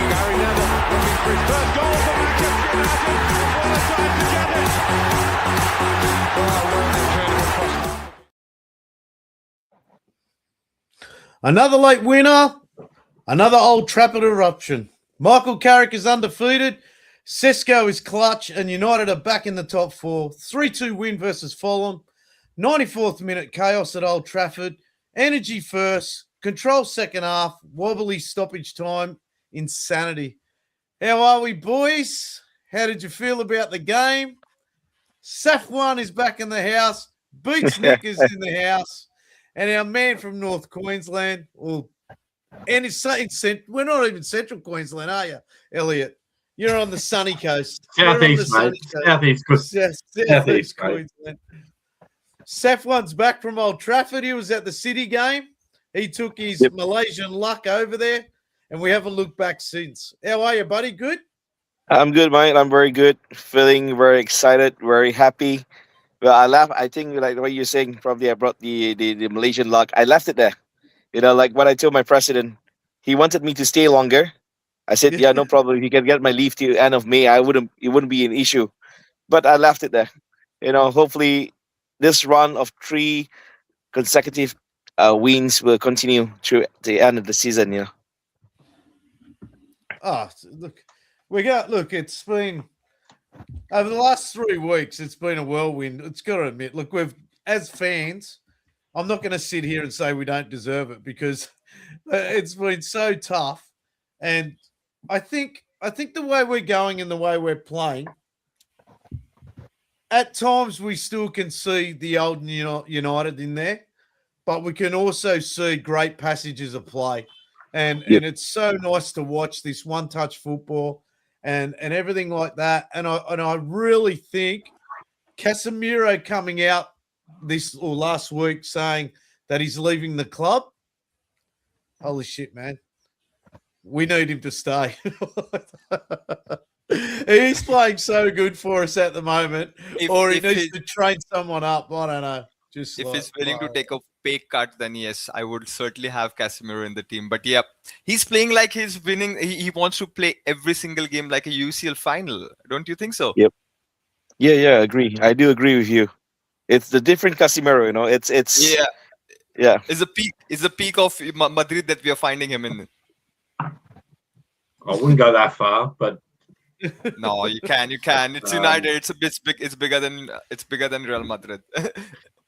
Gary Neville looking for his first goal for Manchester United. What a time to get it! Oh, what an incredible cross. Another late winner, another Old Trafford eruption. Michael Carrick is undefeated. Sesko is clutch, and United are back in the top four. 3-2 win versus Fulham. 94th minute chaos at Old Trafford. Energy first, control second half, wobbly stoppage time, insanity. How are we, boys? How did you feel about the game? Saf1 is back in the house. Beats Nick is in the house. And our man from North Queensland, we're not even Central Queensland, are you, Elliot? You're on the sunny coast. Southeast, mate. Southeast Queensland. Saf1's back from Old Trafford. He was at the City game. He took his Malaysian luck over there, and we haven't looked back since. How are you, buddy? Good? I'm good, mate. I'm very good. Feeling very excited, very happy. Well, I laugh. I think, like what you're saying, probably I brought the Malaysian luck. I left it there. Like what I told my president, he wanted me to stay longer. I said, yeah, no problem. If you can get my leave till end of May, it wouldn't be an issue. But I left it there. Hopefully this run of 3 consecutive wins will continue through the end of the season. Oh, look, it's been over the last 3 weeks, it's been a whirlwind. It's got to admit, look, as fans, I'm not going to sit here and say we don't deserve it because it's been so tough. And I think the way we're going and the way we're playing, at times we still can see the old United in there, but we can also see great passages of play. And it's so nice to watch this one-touch football and everything like that. And I really think Casemiro coming out last week saying that he's leaving the club. Holy shit, man. We need him to stay. He's playing so good for us at the moment. He needs to train someone up. I don't know. If he's willing to take a pay cut, then yes, I would certainly have Casemiro in the team. But yeah, he's playing like he's winning. He wants to play every single game like a UCL final. Don't you think so? Yep. Yeah, I agree. I do agree with you. It's the different Casemiro, It's yeah. It's the peak of Madrid that we are finding him in. I wouldn't go that far, but no, you can. It's United. It's bigger than Real Madrid.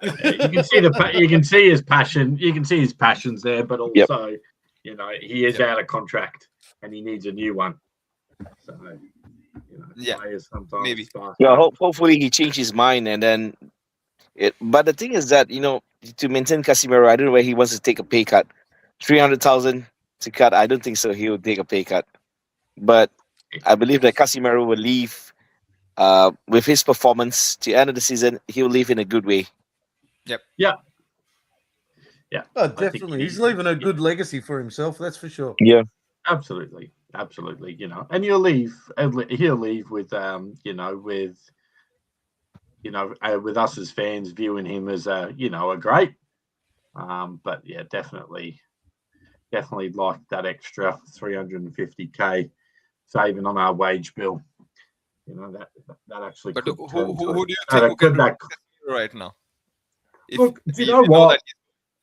You can see his passion. You can see his passions there, but also, he is out of contract and he needs a new one. So, players sometimes. Maybe. Hopefully he changed his mind and then. But the thing is that to maintain Casemiro, I don't know where he wants to take a pay cut. 300,000 to cut. I don't think so. He will take a pay cut, but I believe that Casemiro will leave with his performance to the end of the season. He will leave in a good way. Yep. Yeah. Oh, definitely. He's leaving a good legacy for himself. That's for sure. Yeah. Absolutely. And he'll leave with with us as fans viewing him as a great. But yeah, definitely like that extra 350k saving on our wage bill. That actually. But who do you think could right now? Look, do you know what?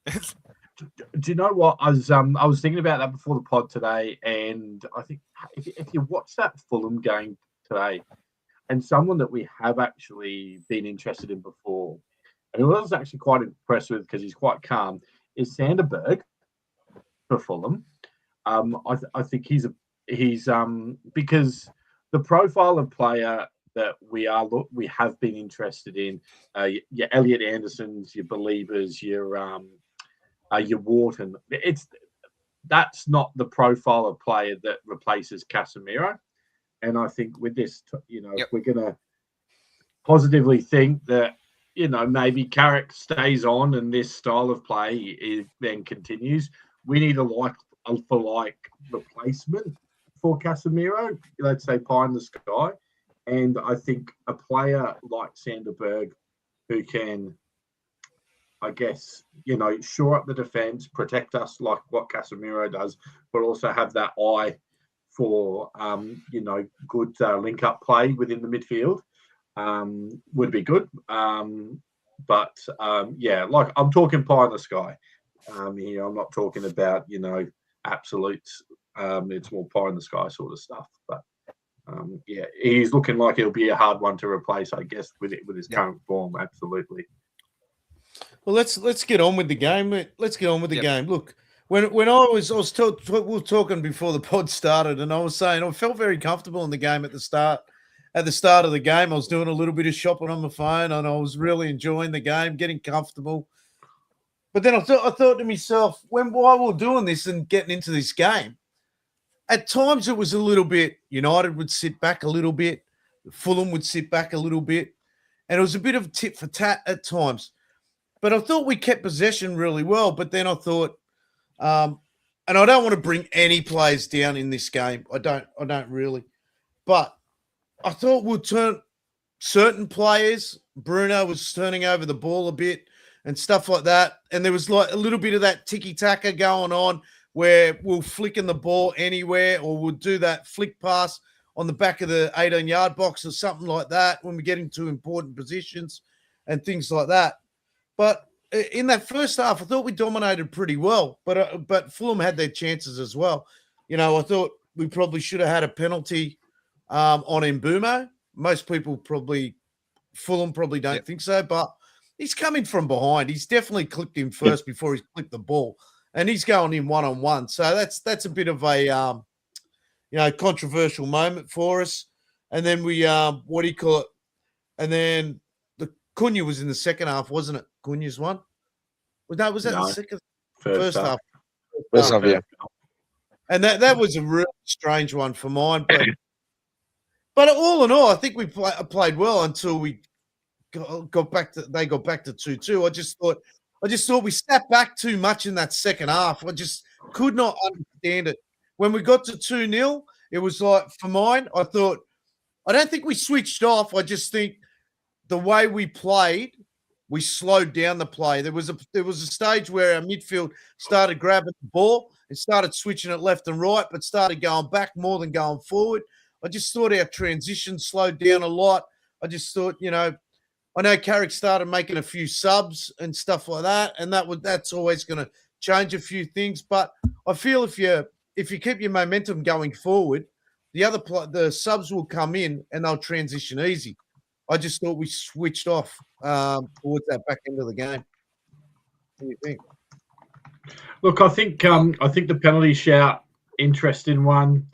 Do you know what? I was thinking about that before the pod today, and I think if you watch that Fulham game today, and someone that we have actually been interested in before, and who I was actually quite impressed with because he's quite calm, is Sanderberg for Fulham. I think he's because the profile of player that we have been interested in, your Elliot Andersons, your Believers, your Wharton. That's not the profile of player that replaces Casemiro. And I think with this, if we're going to positively think that, maybe Carrick stays on and this style of play then continues, we need a like replacement for Casemiro, let's say pie in the sky. And I think a player like Sanderberg who can, I guess, shore up the defence, protect us like what Casemiro does, but also have that eye for good link-up play within the midfield would be good. But I'm talking pie in the sky here. I'm not talking about absolutes. It's more pie in the sky sort of stuff. But he's looking like he'll be a hard one to replace, I guess, with his current form. Absolutely. Well, let's get on with the game. Let's get on with the game. Look, when we were talking before the pod started, and I was saying I felt very comfortable in the game at the start. At the start of the game, I was doing a little bit of shopping on my phone, and I was really enjoying the game, getting comfortable. But then I thought to myself, while we were doing this and getting into this game, at times it was a little bit. United would sit back a little bit, Fulham would sit back a little bit, and it was a bit of tit for tat at times. But I thought we kept possession really well. But then I thought, and I don't want to bring any players down in this game. I don't really. But I thought we'll turn certain players. Bruno was turning over the ball a bit and stuff like that. And there was like a little bit of that tiki-taka going on where we'll flicking the ball anywhere, or we'll do that flick pass on the back of the 18-yard box or something like that when we get into important positions and things like that. But in that first half, I thought we dominated pretty well. But Fulham had their chances as well. I thought we probably should have had a penalty on Mbumo. Most people Fulham probably don't think so, but he's coming from behind. He's definitely clipped him first before he's clipped the ball, and he's going in one-on-one. So that's a bit of a controversial moment for us. And then we and then the Cunha was in the second half, wasn't it? Cunha's one. Was that the second? First half. First half, yeah. And that was a really strange one for mine, but all in all, I think we played well until we got back to 2-2. I just thought we stepped back too much in that second half. I just could not understand it. When we got to 2-0, it was like, for mine, I don't think we switched off. I just think the way we played, we slowed down the play. There was a stage where our midfield started grabbing the ball and started switching it left and right, but started going back more than going forward. I just thought our transition slowed down a lot. I just thought, I know Carrick started making a few subs and stuff like that, and that's always going to change a few things. But I feel if you keep your momentum going forward, the subs will come in and they'll transition easy. I just thought we switched off towards that back end of the game. What do you think? Look, I think the penalty shout, interesting one.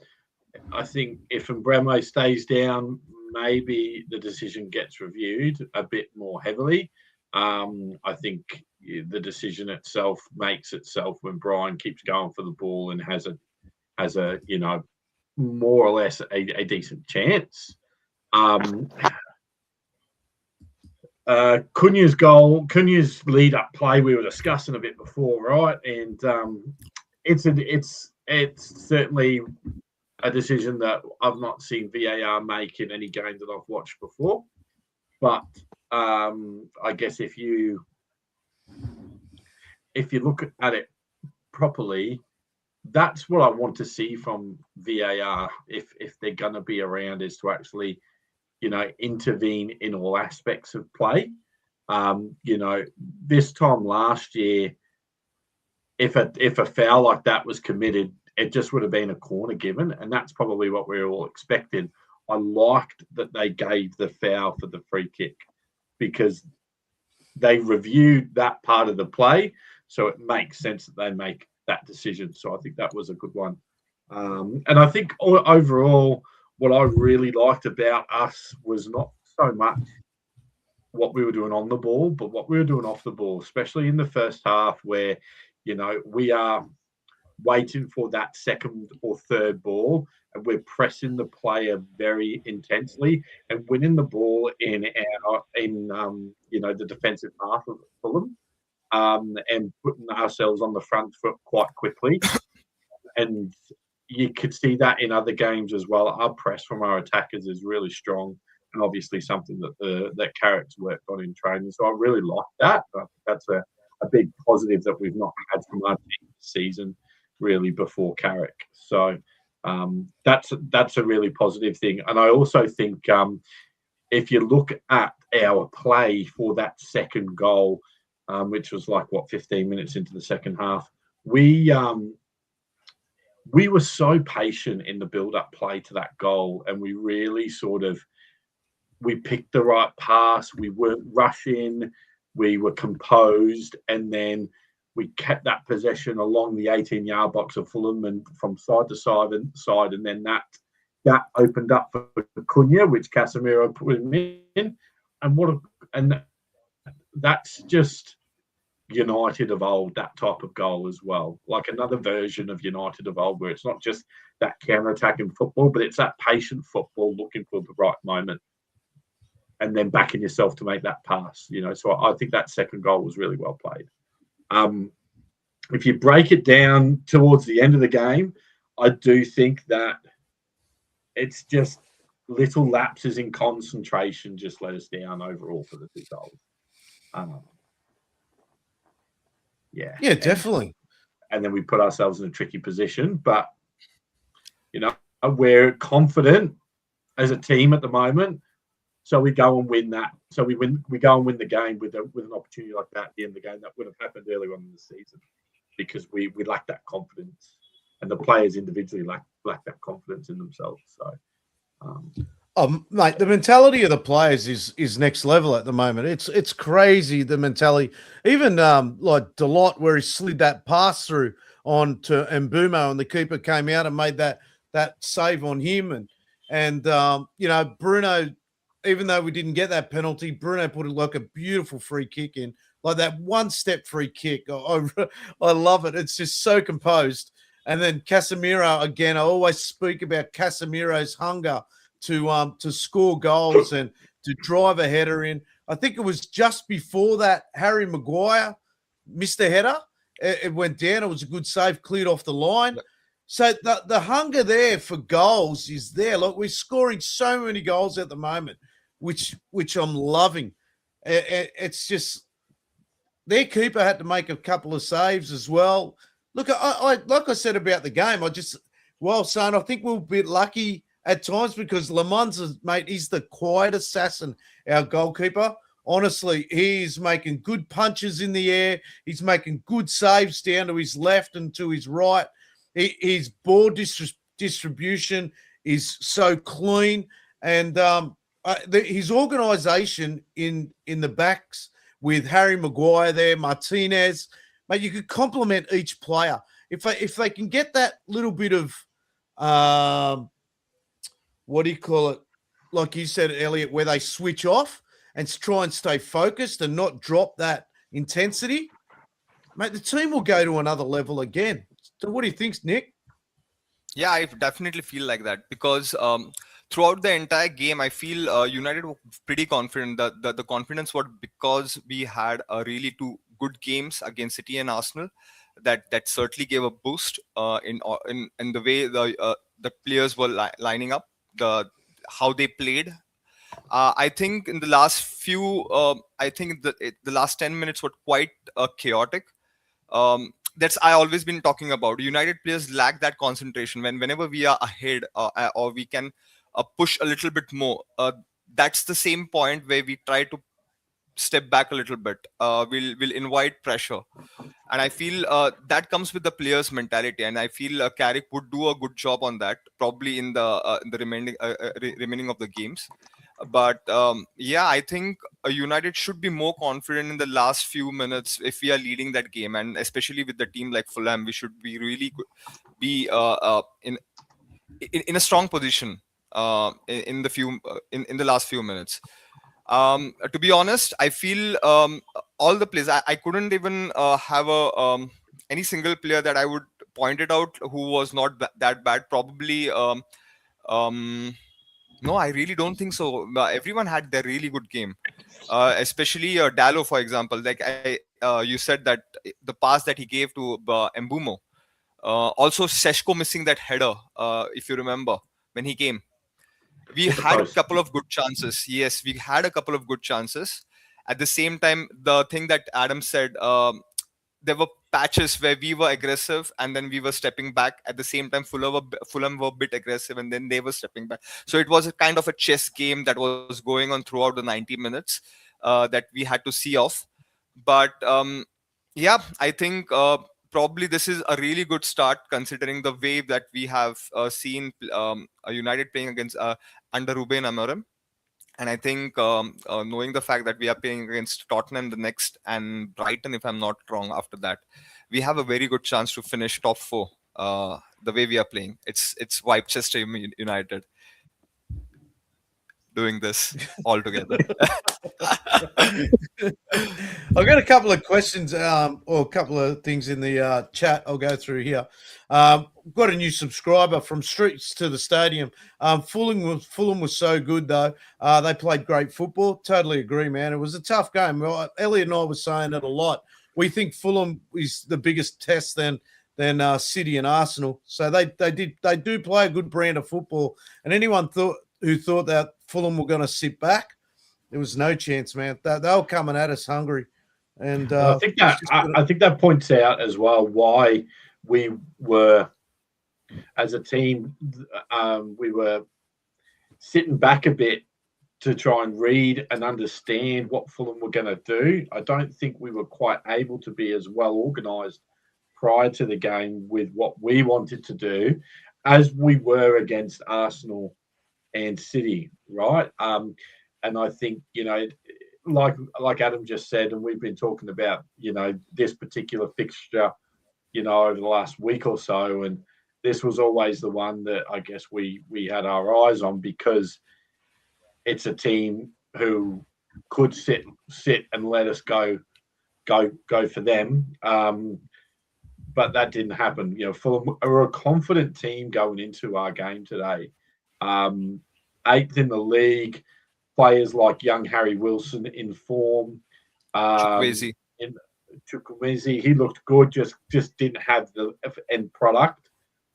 I think if Mbremo stays down, maybe the decision gets reviewed a bit more heavily. I think the decision itself makes itself when Brian keeps going for the ball and has a more or less a decent chance. Cunha's lead-up play we were discussing a bit before, right? And it's certainly a decision that I've not seen VAR make in any game that I've watched before. But I guess if you look at it properly, that's what I want to see from VAR if they're going to be around, is to actually intervene in all aspects of play. This time last year, if a foul like that was committed, it just would have been a corner given, and that's probably what we were all expecting. I liked that they gave the foul for the free kick because they reviewed that part of the play, so it makes sense that they make that decision. So I think that was a good one. And I think overall, what I really liked about us was not so much what we were doing on the ball, but what we were doing off the ball, especially in the first half where, we are waiting for that second or third ball and we're pressing the player very intensely and winning the ball in the defensive half of Fulham, and putting ourselves on the front foot quite quickly. And you could see that in other games as well. Our press from our attackers is really strong, and obviously something that Carrick's worked on in training. So I really like that. I think that's a big positive that we've not had from our team this season, really, before Carrick. So That's a really positive thing. And I also think if you look at our play for that second goal, which was 15 minutes into the second half, we were so patient in the build-up play to that goal, and we really we picked the right pass. We weren't rushing. We were composed, and then we kept that possession along the 18-yard box of Fulham and from side to side, and then that opened up for Cunha, which Casemiro put him in, and that's just United of old, that type of goal as well. Like another version of United of old, where it's not just that counter-attacking football, but it's that patient football looking for the right moment and then backing yourself to make that pass. So I think that second goal was really well played. If you break it down towards the end of the game, I do think that it's just little lapses in concentration just let us down overall for the 2 goals. Yeah, definitely. And then we put ourselves in a tricky position, but we're confident as a team at the moment. So we go and win that. So we go and win the game with an opportunity like that at the end of the game that would have happened earlier on in the season, because we lack that confidence, and the players individually lack that confidence in themselves. So, mate, the mentality of the players is next level at the moment. It's crazy, the mentality. Even like Delot, where he slid that pass through on to Mbumo, and the keeper came out and made that save on him, and Bruno. Even though we didn't get that penalty, Bruno put a beautiful free kick in, like that one-step free kick. I love it. It's just so composed. And then Casemiro, again, I always speak about Casemiro's hunger to score goals and to drive a header in. I think it was just before that Harry Maguire missed a header. It went down. It was a good save, cleared off the line. So the hunger there for goals is there. Look, we're scoring so many goals at the moment, which I'm loving. It's just their keeper had to make a couple of saves as well. Look, I like I said about the game, I think we're a bit lucky at times because Lemans, mate, he's the quiet assassin, our goalkeeper. Honestly, he's making good punches in the air. He's making good saves down to his left and to his right. His ball distribution is so clean, and his organisation in the backs with Harry Maguire there, Martinez, mate, you could compliment each player if they can get that little bit of what do you call it? Like you said, Elliot, where they switch off and try and stay focused and not drop that intensity, mate, the team will go to another level again. So what do you think, Nick? Yeah, I definitely feel like that because throughout the entire game, I feel United were pretty confident. The confidence was because we had really 2 good games against City and Arsenal. That certainly gave a boost in the way the players were lining up, how they played. I think in the last few, the last 10 minutes were quite chaotic. That's I always been talking about. United players lack that concentration whenever we are ahead or we can push a little bit more. That's the same point where we try to step back a little bit. We'll invite pressure, and I feel that comes with the players' mentality. And I feel Carrick would do a good job on that, probably in the remaining of the games. But I think United should be more confident in the last few minutes if we are leading that game, and especially with the team like Fulham, we should be really be in a strong position in the last few minutes. To be honest, I feel all the players. I couldn't even have any single player that I would point it out who was not that bad. Probably. No, I really don't think so. Everyone had their really good game, especially Dallo, for example. Like you said that the pass that he gave to Mbumo. Also, Seshko missing that header, if you remember, when he came. We had a couple of good chances. Yes, we had a couple of good chances. At the same time, the thing that Adam said, there were patches where we were aggressive and then we were stepping back. At the same time, Fulham were a bit aggressive and then they were stepping back. So it was a kind of a chess game that was going on throughout the 90 minutes that we had to see off. But yeah, I think probably this is a really good start considering the way that we have seen United playing against under Ruben Amorim. And I think knowing the fact that we are playing against Tottenham the next and Brighton, if I'm not wrong, after that, we have a very good chance to finish top 4. The way we are playing, it's Manchester United doing this all together. I've got a couple of questions or a couple of things in the chat I'll go through here. Got a new subscriber from Streets to the Stadium. Fulham was so good, though. They played great football. Totally agree, man. It was a tough game. Elliot and I were saying it a lot. We think Fulham is the biggest test than City and Arsenal. So they do play a good brand of football. And anyone who thought that Fulham were going to sit back, there was no chance, man. They were coming at us hungry. And I think that points out as well why we were, as a team, we were sitting back a bit to try and read and understand what Fulham were going to do. I don't think we were quite able to be as well organised prior to the game with what we wanted to do as we were against Arsenal and City, right? And I think, like Adam just said, and we've been talking about, this particular fixture, over the last week or so, and this was always the one that I guess we had our eyes on because it's a team who could sit and let us go for them. But that didn't happen. Fulham are a confident team going into our game today. 8th in the league. Players like young Harry Wilson in form. Chukwueze, he looked good. Just didn't have the end product,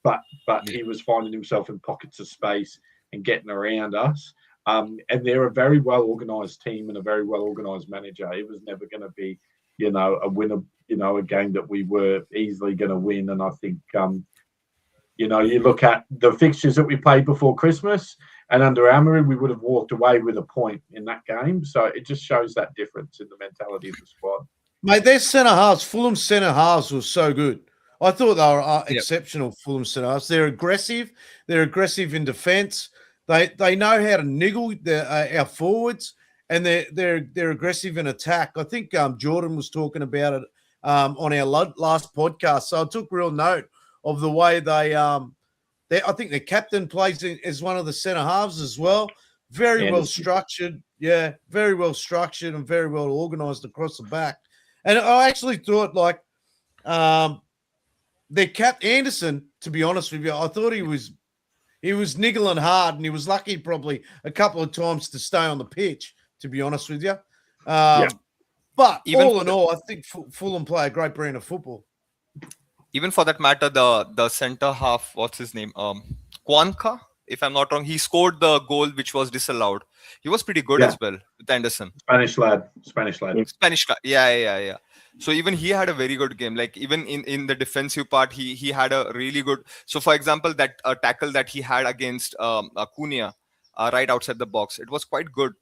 but he was finding himself in pockets of space and getting around us. And they're a very well organised team and a very well organised manager. It was never going to be, a winner, a game that we were easily going to win. And I think, you look at the fixtures that we played before Christmas, and under Amorim, we would have walked away with a point in that game. So it just shows that difference in the mentality of the squad. Mate, their centre halves, Fulham's centre halves was so good. I thought they were exceptional, Fulham centre halves. They're aggressive. They're aggressive in defence. They know how to niggle our forwards, and they're aggressive in attack. I think Jordan was talking about it on our last podcast. So I took real note of the way I think the captain plays as one of the centre halves as well. Very well structured. Yeah, very well structured and very well organised across the back. And I actually thought their cap Anderson, to be honest with you, I thought he was niggling hard, and he was lucky probably a couple of times to stay on the pitch, to be honest with you. But all in all, I think Fulham play a great brand of football. Even for that matter, the centre half, what's his name? Kwanka, if I'm not wrong, he scored the goal which was disallowed. He was pretty good as well with Anderson. Spanish lad. Yeah. So even he had a very good game. Like even in the defensive part, he had a really good. So for example, that tackle that he had against Cunha right outside the box, it was quite good.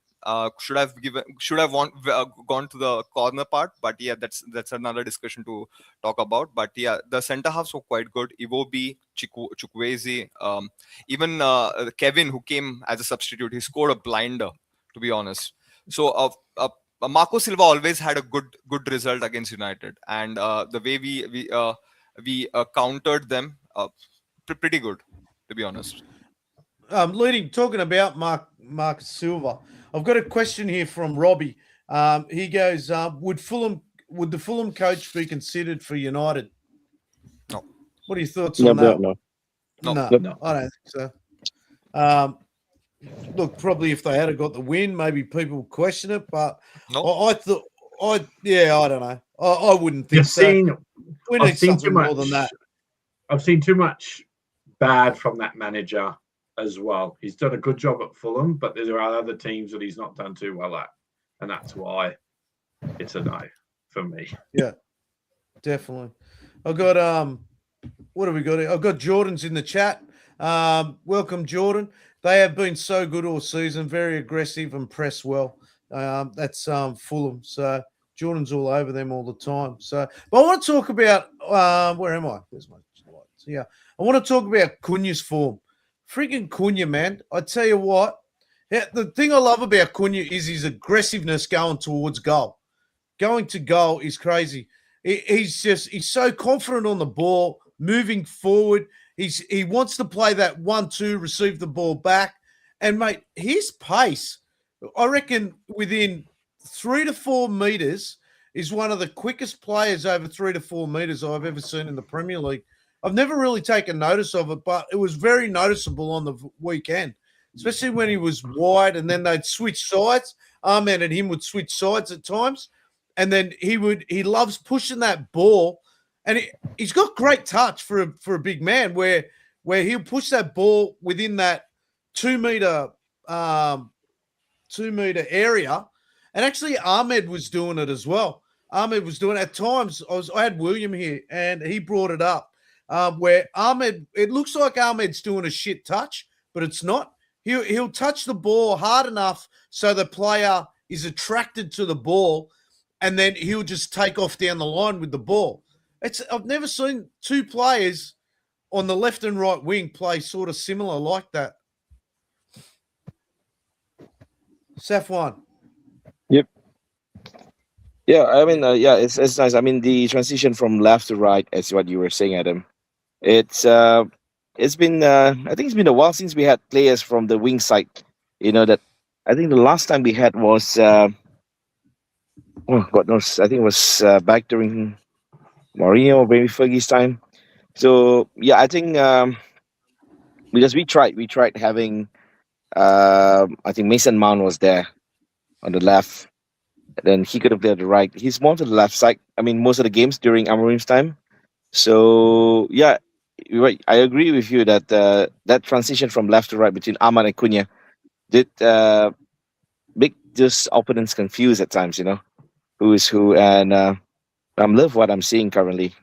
Should have gone to the corner part, but yeah, that's another discussion to talk about. But yeah, the centre halves were quite good. Iwobi, Chukwueze, even Kevin, who came as a substitute, he scored a blinder, to be honest. So Marco Silva always had a good result against United, and the way we countered them, pretty good, to be honest. Talking about Marco Silva, I've got a question here from Robbie. He goes, would the Fulham coach be considered for United? No. What are your thoughts on that? No, I don't think so. Look, probably if they had got the win, maybe people would question it, but I don't know. I wouldn't think so. We need something more than that. I've seen too much bad from that manager as well. He's done a good job at Fulham, but there are other teams that he's not done too well at, and that's why it's a no for me. Yeah, definitely. I've got what have we got here? I've got Jordan's in the chat. Welcome, Jordan. They have been so good all season, very aggressive and press well. That's Fulham. So Jordan's all over them all the time. So, but I want to talk about where am I? There's my slides. Yeah, I want to talk about Cunha's form. Freaking Cunha, man! I tell you what. Yeah, the thing I love about Cunha is his aggressiveness going towards goal. Going to goal is crazy. He's so confident on the ball, moving forward. He wants to play that 1-2, receive the ball back. And mate, his pace, I reckon within 3 to 4 meters is one of the quickest players over 3 to 4 meters I've ever seen in the Premier League. I've never really taken notice of it, but it was very noticeable on the weekend, especially when he was wide and then they'd switch sides. Ahmed and him would switch sides at times. And then he loves pushing that ball, and he's got great touch for a big man where he'll push that ball within that 2 meter area. And actually Ahmed was doing it as well. Ahmed was doing it at times. I had William here and he brought it up where Ahmed, it looks like Ahmed's doing a shit touch, but it's not. He'll touch the ball hard enough so the player is attracted to the ball, and then he'll just take off down the line with the ball. I've never seen two players on the left and right wing play sort of similar like that. Safwan. Yep. Yeah, I mean, it's nice. I mean, the transition from left to right, as what you were saying, Adam. It's been I think it's been a while since we had players from the wing side. That I think the last time we had was oh God knows, I think it was back during Mourinho or maybe Fergie's time. So yeah, I think because we tried having I think Mason Mount was there on the left, then he could have played on the right. He's more to the left side. I mean, most of the games during Amorim's time. So yeah, you're right. I agree with you that that transition from left to right between Ahmad and Cunha did make just opponents confused at times. Who is who, and I love what I'm seeing currently.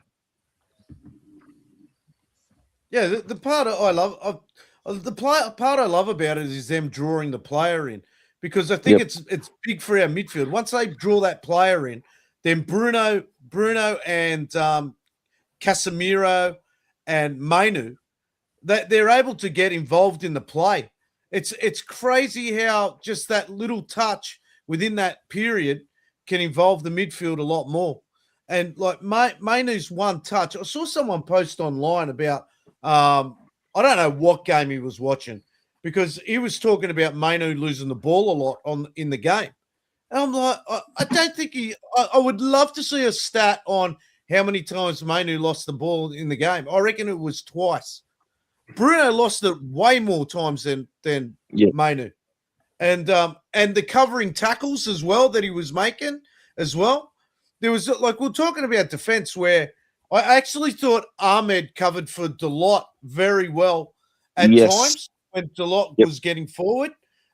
Yeah, the part I love, part I love about it is them drawing the player in, because I think it's big for our midfield. Once they draw that player in, then Bruno and Casemiro and Mainu, that they're able to get involved in the play. It's crazy how just that little touch within that period can involve the midfield a lot more. And like Mainu's one touch, I saw someone post online about I don't know what game he was watching, because he was talking about Mainu losing the ball a lot in the game. And I'm like, I don't think I would love to see a stat on how many times Mainu lost the ball in the game. I reckon it was twice. Bruno lost it way more times than Mainu. And the covering tackles as well that he was making as well. There was, like, we're talking about defense, where I actually thought Ahmed covered for Delot very well at times when Delot was getting forward.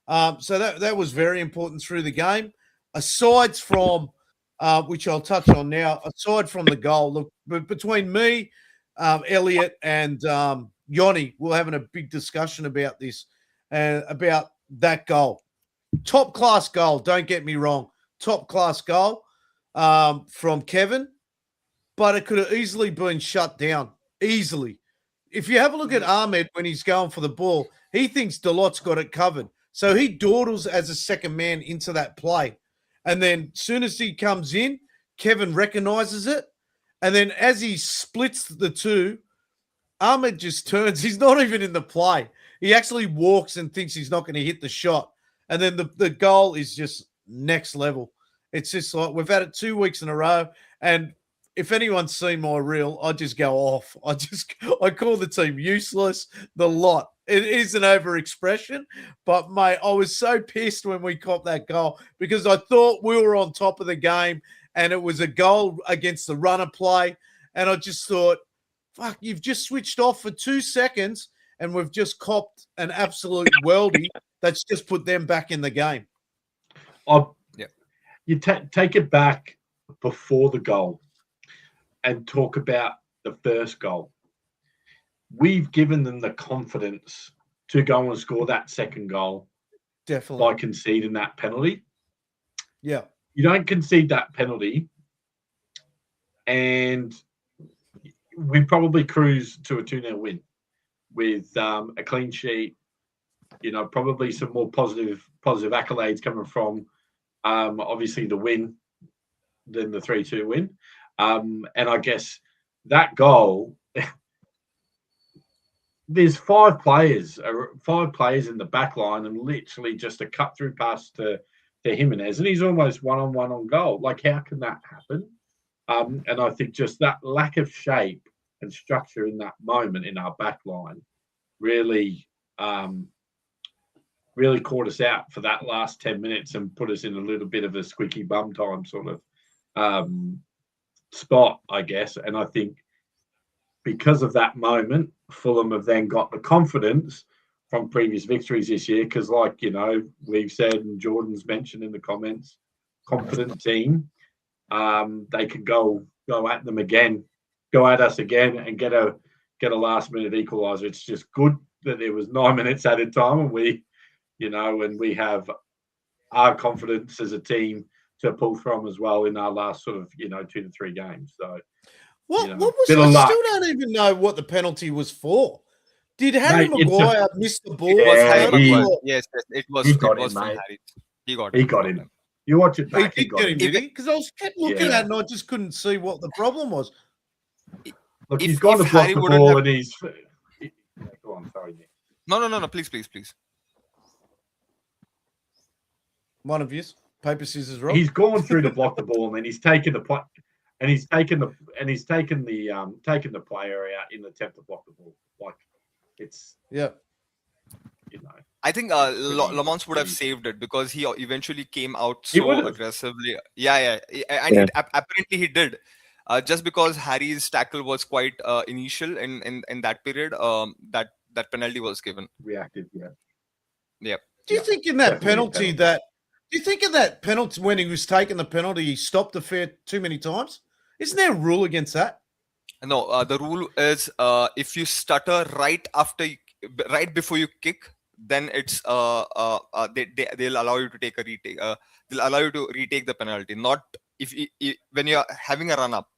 So that was very important through the game. Aside from, which I'll touch on now, aside from the goal, look, but between me, Elliot, and Yoni, we're having a big discussion about this, about that goal. Top class goal, don't get me wrong. Top class goal from Kevin, but it could have easily been shut down. Easily. If you have a look at Ahmed when he's going for the ball, he thinks Delot's got it covered. So he dawdles as a second man into that play. And then as soon as he comes in, Kevin recognizes it. And then as he splits the two, Ahmed just turns. He's not even in the play. He actually walks and thinks he's not going to hit the shot. And then the goal is just next level. It's just like we've had it 2 weeks in a row. And if anyone's seen my reel, I just go off. I call the team useless, the lot. It is an overexpression, but mate, I was so pissed when we copped that goal, because I thought we were on top of the game and it was a goal against the runner play. And I just thought, fuck, you've just switched off for 2 seconds and we've just copped an absolute worldie that's just put them back in the game. You take it back before the goal and talk about the first goal. We've given them the confidence to go and score that second goal Definitely. by conceding that penalty. Yeah. You don't concede that penalty, and we probably cruise to a 2-0 win with a clean sheet. Probably some more positive accolades coming from obviously the win than the 3-2 win. And I guess that goal, there's five players in the back line, and literally just a cut through pass to Jimenez, and he's almost one-on-one on goal. Like, how can that happen? And I think just that lack of shape and structure in that moment in our back line really caught us out for that last 10 minutes and put us in a little bit of a squeaky bum time sort of spot, I guess. And I think because of that moment, Fulham have then got the confidence from previous victories this year, because we've said, and Jordan's mentioned in the comments, confident team. They can go at them again, go at us again, and get a last minute equaliser. It's just good that there was 9 minutes added time, and we have our confidence as a team to pull from as well in our last sort of 2 to 3 games. So what was I still don't even know what the penalty was for. Did Harry Maguire miss the ball? Yes, it was. He got it was him, from mate. Harry. He got him. You watch it back. He did get him, because I kept looking at it and I just couldn't see what the problem was. Look, he's gone to block the ball and he's. Go on, sorry, Nick. No. Please. One of you, paper, scissors, rock. He's gone through to block the ball, and then he's taken the taken the player out in the attempt to block the ball. Like, it's I think Lamont would have saved it, because he eventually came out so aggressively. Yeah. And apparently he did. Just because Harry's tackle was quite initial in that period, that penalty was given. Reactive, yeah. Do you think in that penalty when he was taking the penalty, he stopped the fair too many times? Isn't there a rule against that? No, the rule is if you stutter right before you kick, then it's they'll allow you to take a retake. They'll allow you to retake the penalty. Not if when you're having a run up.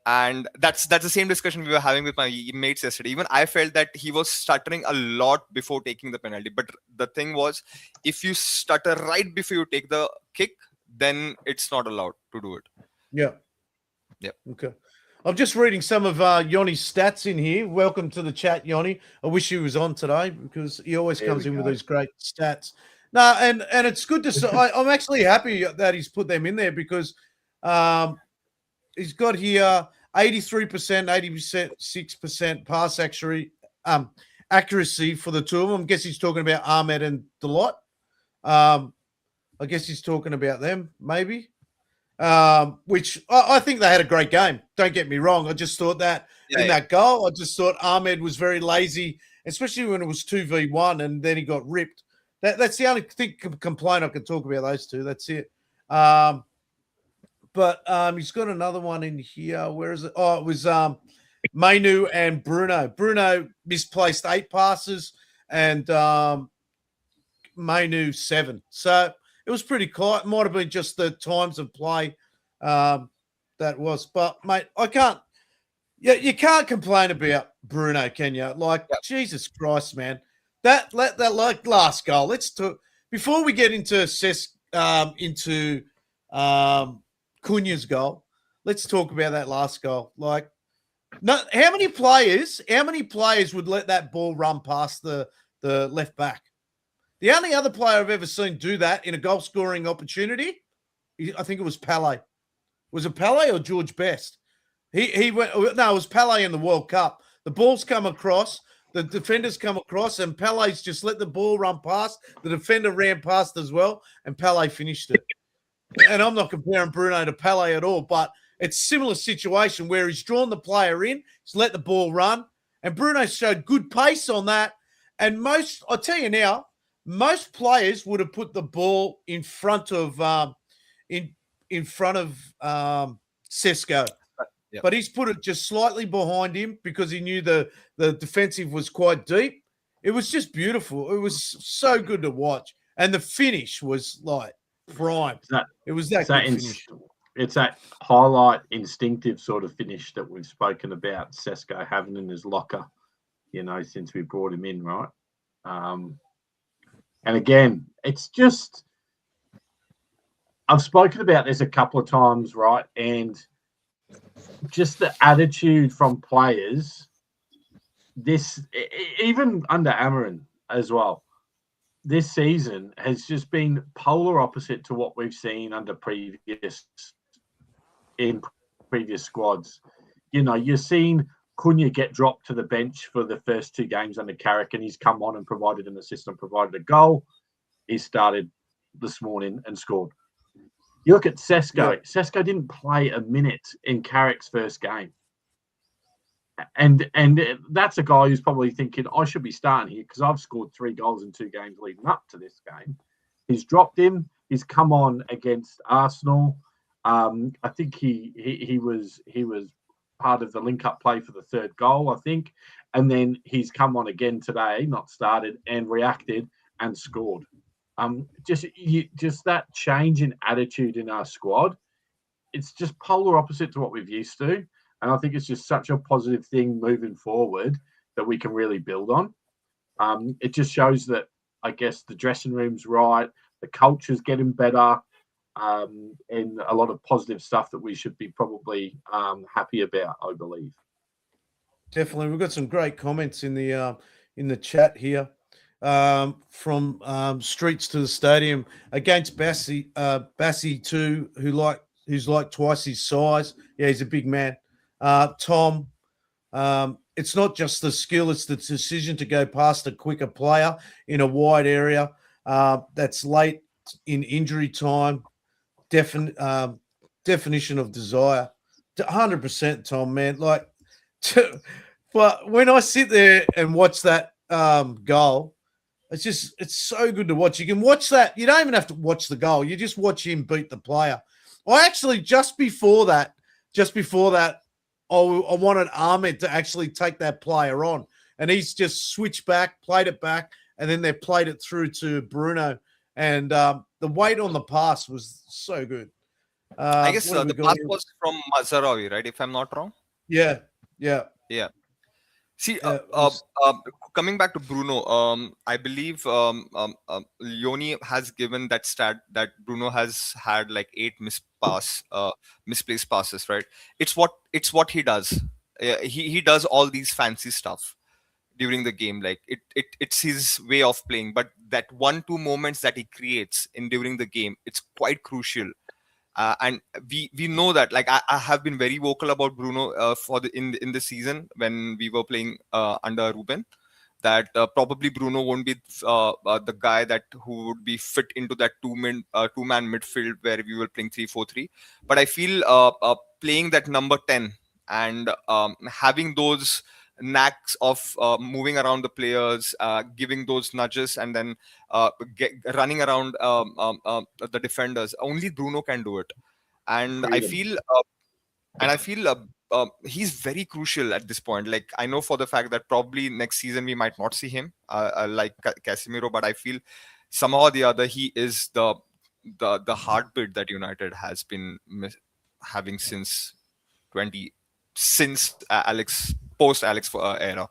And that's the same discussion we were having with my mates yesterday. Even I felt that he was stuttering a lot before taking the penalty. But the thing was, if you stutter right before you take the kick, then it's not allowed to do it. Yeah. Yeah. Okay. I'm just reading some of Yoni's stats in here. Welcome to the chat, Yoni. I wish he was on today, because he always comes in with these great stats. No, and it's good to see. I'm actually happy that he's put them in there, because he's got here 83%, 86% pass accuracy for the two of them. I guess he's talking about Ahmed and Delot. I guess he's talking about them, maybe. Which I think they had a great game. Don't get me wrong. I just thought that that goal, I just thought Ahmed was very lazy, especially when it was 2v1 and then he got ripped. That's the only complaint I can talk about, those two. That's it. But he's got another one in here. Where is it? Oh, it was Mainu and Bruno. Bruno misplaced 8 passes and Mainu 7. So it was pretty quiet. It might have been just the times of play that was. But, mate, I can't – you can't complain about Bruno, can you? Like, Jesus Christ, man. That last goal. Let's talk – before we get into Cunha's goal, let's talk about that last goal. Like, how many players would let that ball run past the left back? The only other player I've ever seen do that in a goal scoring opportunity, I think it was Pele. Was it Pele or George Best? He went. No, it was Pele in the World Cup. The ball's come across, the defenders come across, and Pele's just let the ball run past. The defender ran past as well, and Pele finished it. And I'm not comparing Bruno to Pele at all, but it's a similar situation where he's drawn the player in, he's let the ball run, and Bruno showed good pace on that. And I'll tell you now, most players would have put the ball in front of Sesko. Yep. but he's put it just slightly behind him because he knew the defensive was quite deep. It was just beautiful. It was so good to watch. And the finish was like prime. It was that good finish. It's that highlight instinctive sort of finish that we've spoken about Sesko having in his locker, since we brought him in, right? And again, it's just, I've spoken about this a couple of times, right? And just the attitude from players, even under Amarin as well, this season has just been polar opposite to what we've seen under previous squads. You're seeing Cunha get dropped to the bench for the first 2 games under Carrick, and he's come on and provided an assist and provided a goal. He started this morning and scored. You look at Sesko. Yeah. Sesko didn't play a minute in Carrick's first game. And that's a guy who's probably thinking, I should be starting here because I've scored 3 goals in 2 games leading up to this game. He's dropped him. He's come on against Arsenal. I think he was part of the link-up play for the 3rd goal, I think. And then he's come on again today, not started, and reacted and scored. Just that change in attitude in our squad, it's just polar opposite to what we've used to. And I think it's just such a positive thing moving forward that we can really build on. It just shows that, I guess, the dressing room's right, the culture's getting better, and a lot of positive stuff that we should be probably happy about, I believe. Definitely. We've got some great comments in the chat here. From Streets to the Stadium against Bassi too, who's like twice his size. Yeah, he's a big man. Tom, it's not just the skill, it's the decision to go past a quicker player in a wide area that's late in injury time. Definition of desire. 100%, Tom, man. But when I sit there and watch that goal, it's so good to watch. You can watch that. You don't even have to watch the goal. You just watch him beat the player. I actually, just before that, I wanted Ahmed to actually take that player on. And he's just switched back, played it back, and then they played it through to Bruno. And the weight on the pass was so good. I guess the pass was from Mazarawi, right? If I'm not wrong. Yeah. See, coming back to Bruno, I believe Yoni has given that stat that Bruno has had like 8 misplaced passes, right? It's what he does. He does all these fancy stuff during the game. Like it's his way of playing. But that 1-2 moments that he creates during the game, it's quite crucial. And we know that. Like I have been very vocal about Bruno in the season when we were playing under Ruben, that probably Bruno won't be the guy who would be fit into that two-man midfield where we were playing 3-4-3. But I feel playing that number 10 and having those knacks of moving around the players, giving those nudges, and then running around the defenders. Only Bruno can do it, and I feel he's very crucial at this point. Like I know for the fact that probably next season we might not see him like Casemiro, but I feel somehow or the other he is the heartbeat that United has been having since Alex era.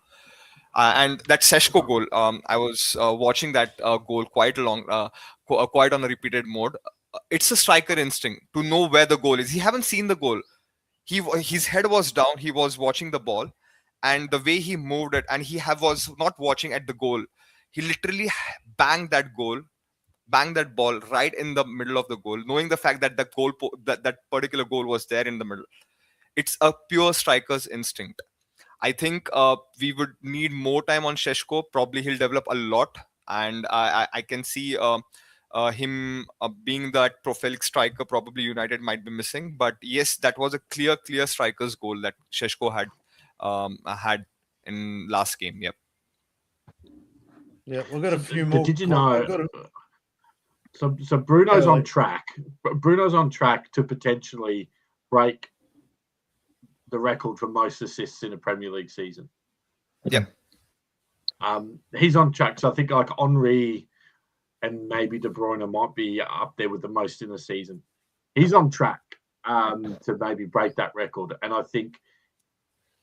And that Seshko goal, I was watching that goal quite on a repeated mode. It's a striker instinct to know where the goal is. He haven't seen the goal. His head was down. He was watching the ball, and the way he moved it, and was not watching at the goal. He literally banged that ball right in the middle of the goal, knowing the fact that that particular goal was there in the middle. It's a pure striker's instinct. I think we would need more time on Seshko. Probably he'll develop a lot, and I can see him being that prolific striker. Probably United might be missing, but yes, that was a clear striker's goal that Seshko had in last game. Yep. Yeah, we've got a few more. Did you know? So Bruno's on track. Bruno's on track to potentially break the record for most assists in a Premier League season. Yeah. He's on track. So I think like Henry and maybe De Bruyne might be up there with the most in the season. He's on track to maybe break that record. And I think,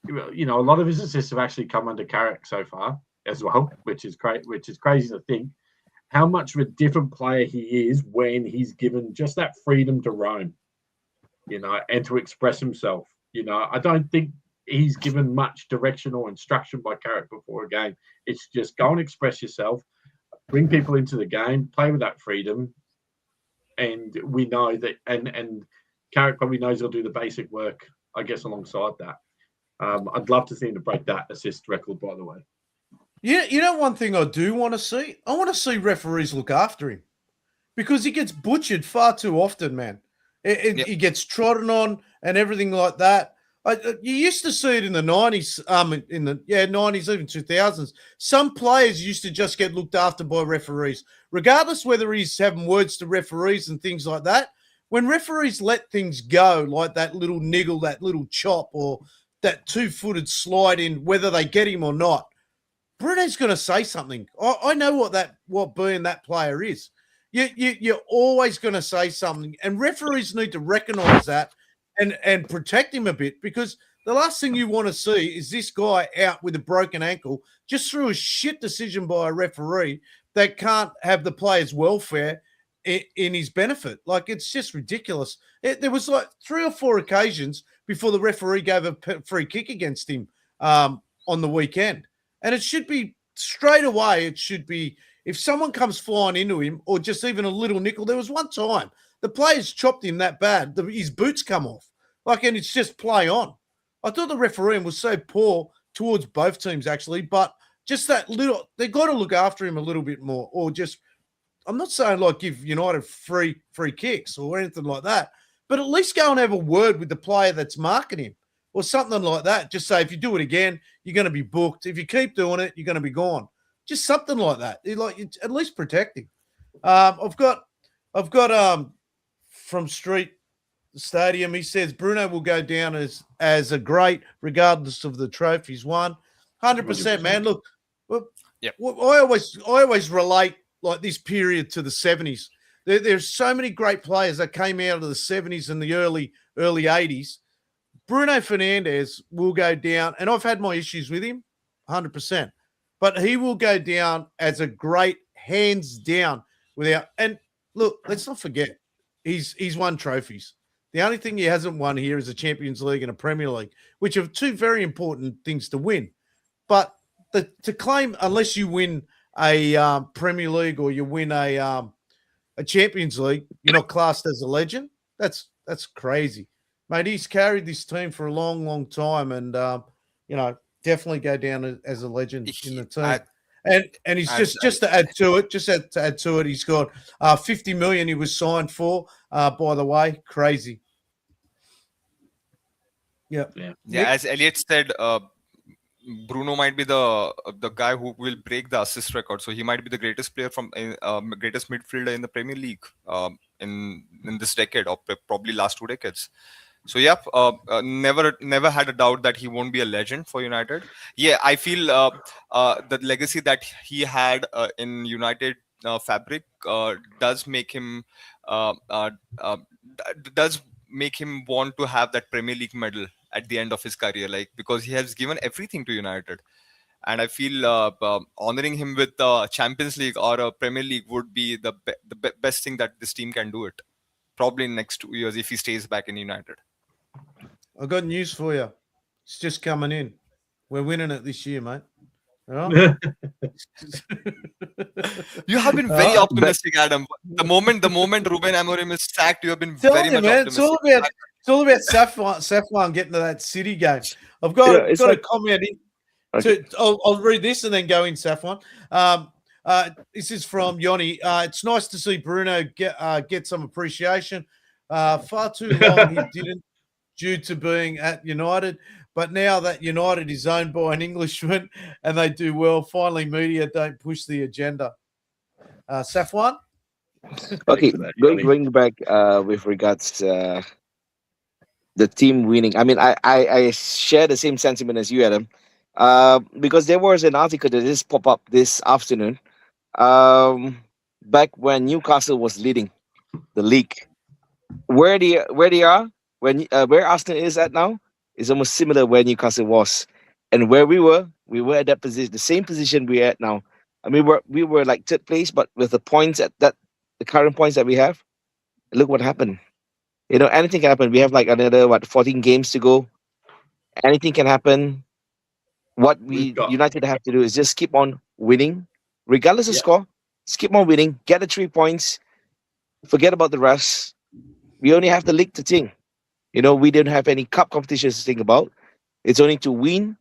you know, a lot of his assists have actually come under Carrick so far as well, which is crazy to think how much of a different player he is when he's given just that freedom to roam, you know, and to express himself. You know, I don't think he's given much direction or instruction by Carrick before a game. It's just go and express yourself, bring people into the game, play with that freedom. And we know that, and Carrick probably knows he'll do the basic work, I guess, alongside that. I'd love to see him to break that assist record, by the way. Yeah, you know one thing I do want to see? I want to see referees look after him because he gets butchered far too often, man. He gets trodden on and everything like that. You used to see it in the 90s, in the 90s, even 2000s. Some players used to just get looked after by referees, regardless whether he's having words to referees and things like that. When referees let things go, like that little niggle, that little chop, or that two-footed slide in, whether they get him or not, Bruno's going to say something. I know what being that player is. You're always going to say something, and referees need to recognise that and protect him a bit, because the last thing you want to see is this guy out with a broken ankle just through a shit decision by a referee that can't have the player's welfare in his benefit. Like, it's just ridiculous. There was like 3 or 4 occasions before the referee gave a free kick against him on the weekend. And it should be straight away. It should be, if someone comes flying into him or just even a little nickel. There was one time the players chopped him that bad, his boots come off. Like, and it's just play on. I thought the refereeing was so poor towards both teams, actually, but just that little, they got to look after him a little bit more, or just, I'm not saying like give United free kicks or anything like that, but at least go and have a word with the player that's marking him or something like that. Just say, if you do it again, you're going to be booked. If you keep doing it, you're going to be gone. Just something like that. At least protect him. I've got from Street Stadium, he says Bruno will go down as a great, regardless of the trophies won. 100%, man. Look, Yep. I always relate like this period to the 70s. There's so many great players that came out of the 70s and the early 80s. Bruno Fernandes will go down, and I've had my issues with him, 100%. But he will go down as a great, hands down. And look, let's not forget, he's won trophies. The only thing he hasn't won here is a Champions League and a Premier League, which are 2 very important things to win. But to claim, unless you win a Premier League or you win a Champions League, you're not classed as a legend. That's crazy, mate. He's carried this team for a long, long time, and definitely go down as a legend in the team. And he's just to add to it, he's got 50 million he was signed for. By the way, crazy. Yeah. As Elliot said, Bruno might be the guy who will break the assist record. So he might be the greatest player from greatest midfielder in the Premier League in this decade, or probably last 2 decades. So never had a doubt that he won't be a legend for United. I feel the legacy that he had in United fabric does make him want to have that Premier League medal at the end of his career, like, because he has given everything to United. And I feel honoring him with the Champions League or a Premier League would be the best thing that this team can do it. Probably in next 2 years if he stays back in United. I've got news for you. It's just coming in. We're winning it this year, mate. All right. You have been very optimistic, Adam. The moment Ruben Amorim is sacked, you have been very much optimistic. It's all about Safwan getting to that City game. I've got a comment in. Okay. I'll read this and then go in, Safwan. This is from Yoni. It's nice to see Bruno get some appreciation. Far too long he didn't, due to being at United. But now that United is owned by an Englishman and they do well, finally media don't push the agenda. Safwan? Okay, going back with regards the team winning. I mean, I share the same sentiment as you, Adam, because there was an article that just popped up this afternoon. Um, Back when Newcastle was leading the league, where they are where Arsenal is at now is almost similar where Newcastle was, and where we were at that position, the same position we're at now. I mean, we were like third place, but with the points at that, the current points that we have, look what happened. Anything can happen. We have like another 14 games to go. Anything can happen. What We've we got United have to do is just keep on winning, regardless of yeah, score. Just keep on winning, get the 3 points, forget about the rest. We only have the league to think. We don't have any cup competitions to think about. It's only to win